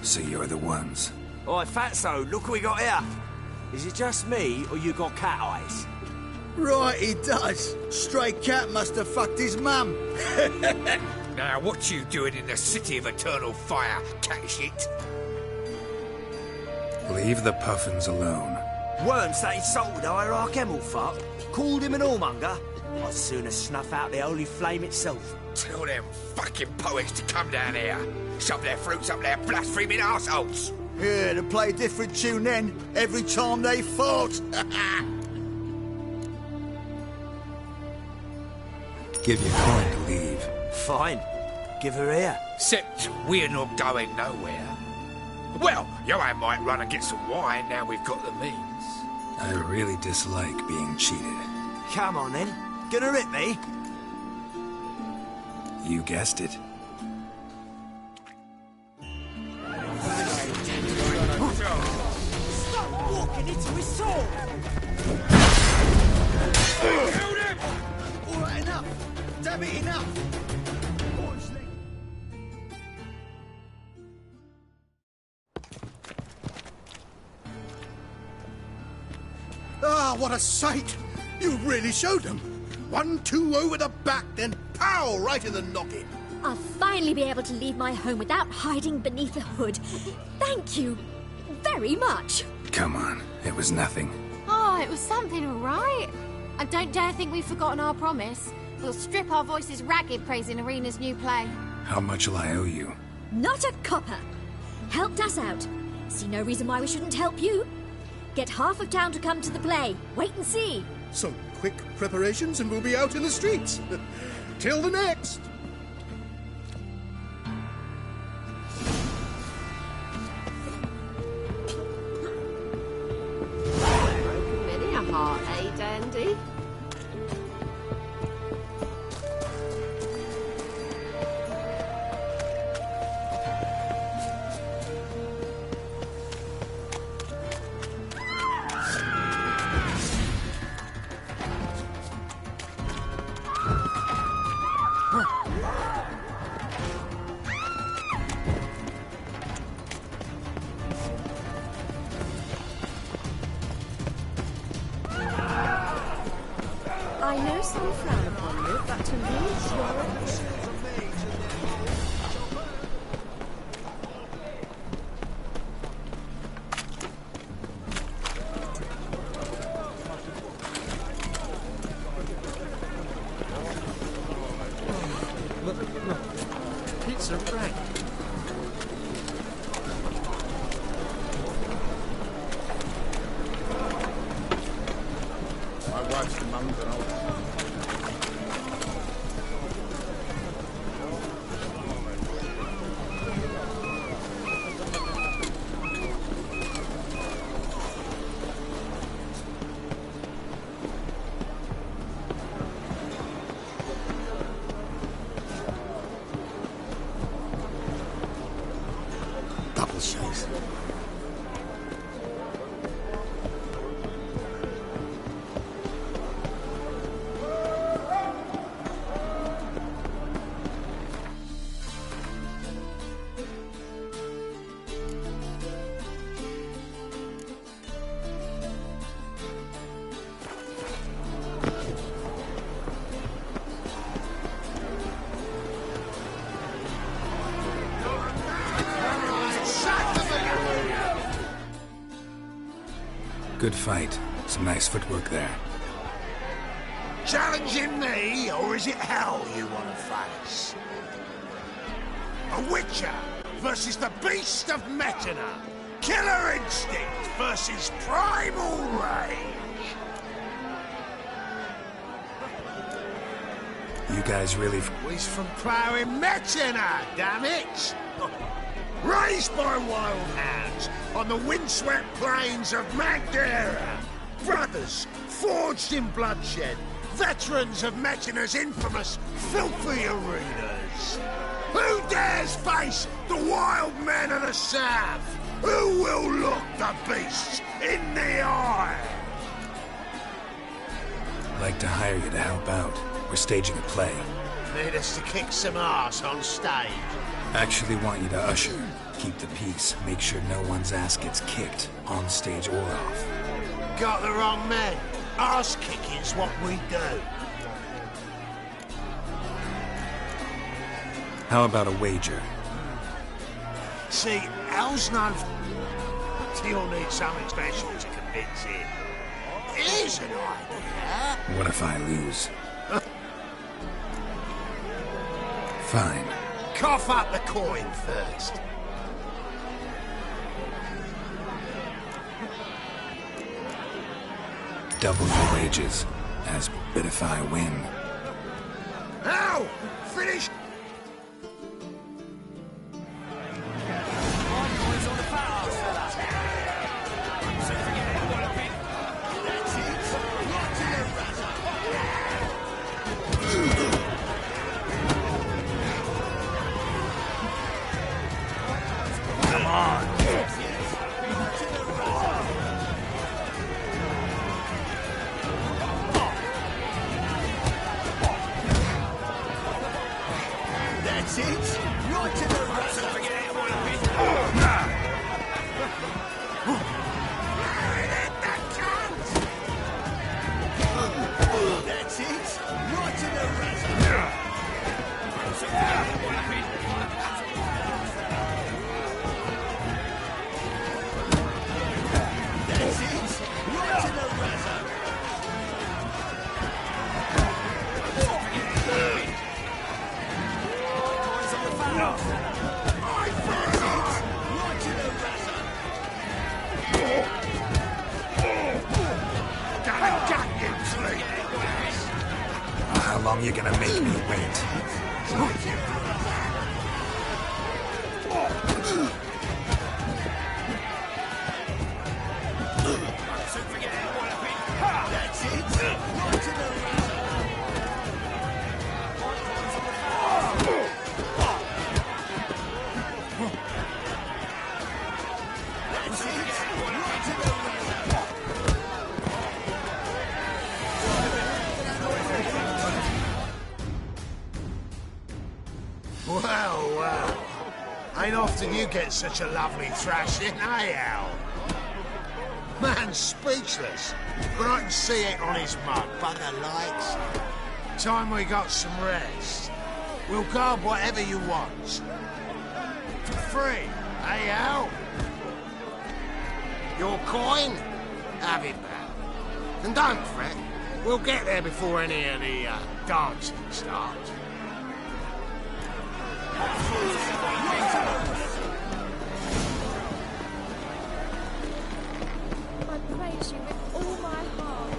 So you're the ones. Oi, Fatso, look what we got here. Is it just me, or you got cat eyes? Right, he does. Stray cat must have fucked his mum. Now, what you doing in the city of eternal fire, cat shit? Leave the puffins alone. Worms that insulted Hierarch Hemelfart, called him an whoremonger. I'd sooner snuff out the holy flame itself. Tell them fucking poets to come down here. Shove their fruits up their blaspheming arseholes. Yeah, to play a different tune then, every time they fought. Give your coin to leave. Fine. Give her here. Except we're not going nowhere. Well, Johan might run and get some wine now we've got the means. I really dislike being cheated. Come on then. Gonna rip me? You guessed it. Stop walking into his sword! Kill him! All right, enough. Damn it, enough. Ah, what a sight! You really showed them. 1-2 over the back, then pow, right in the noggin. I'll finally be able to leave my home without hiding beneath the hood. Thank you very much. Come on, it was nothing. Oh, it was something, all right. I don't dare think we've forgotten our promise. We'll strip our voices ragged praising Irina's new play. How much will I owe you? Not a copper. Helped us out. See no reason why we shouldn't help you. Get half of town to come to the play. Wait and see. Some quick preparations and we'll be out in the streets. Till the next. Broken many a heart, eh, Dandy? I know some frown upon you, but to me you're a Look, it's a rat. My wife's the mum and all. Good fight. Some nice footwork there. Challenging me, or is it hell you want to face? A Witcher versus the Beast of Metina. Killer instinct versus primal rage. You guys really... He's from ploughing Metina, damn it! Raised by wild hounds on the windswept plains of Magdera. Brothers, forged in bloodshed. Veterans of Metina's infamous, filthy arenas. Who dares face the wild men of the south? Who will look the beasts in the eye? I'd like to hire you to help out. We're staging a play. Need us to kick some ass on stage. Actually want you to usher. Keep the peace. Make sure no one's ass gets kicked, on stage or off. Got the wrong man. Ass kicking's what we do. How about a wager? See, Al's known... You'll need something special to convince him. Here's an idea. What if I lose? Fine. Cough up the coin first. Double your wages, as but if I win. Ow! Finish! Come on! That's it! Right to the razor! That's it! Right to the razor! That's it! Right to the razor! How long you gonna make me wait? That's it! Right to the razor! That's it! Right to the razor! Well, well. Ain't often you get such a lovely thrashing, eh, Al? Man's speechless, but I can see it on his mug. Bugger likes. Time we got some rest. We'll guard whatever you want. For free, eh, Al? Your coin? Have it back. And don't fret. We'll get there before any of the dancing starts. I praise you with all my heart.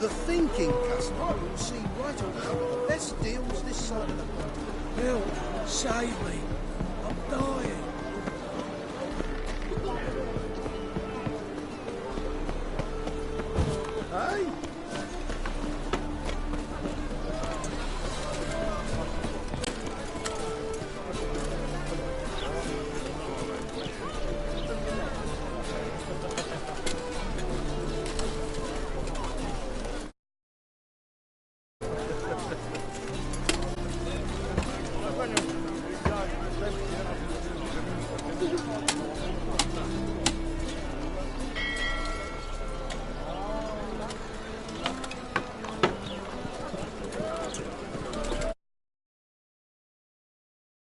The thinking customer will see right about the best deals this side of the pond. Help! Save me! I'm dying!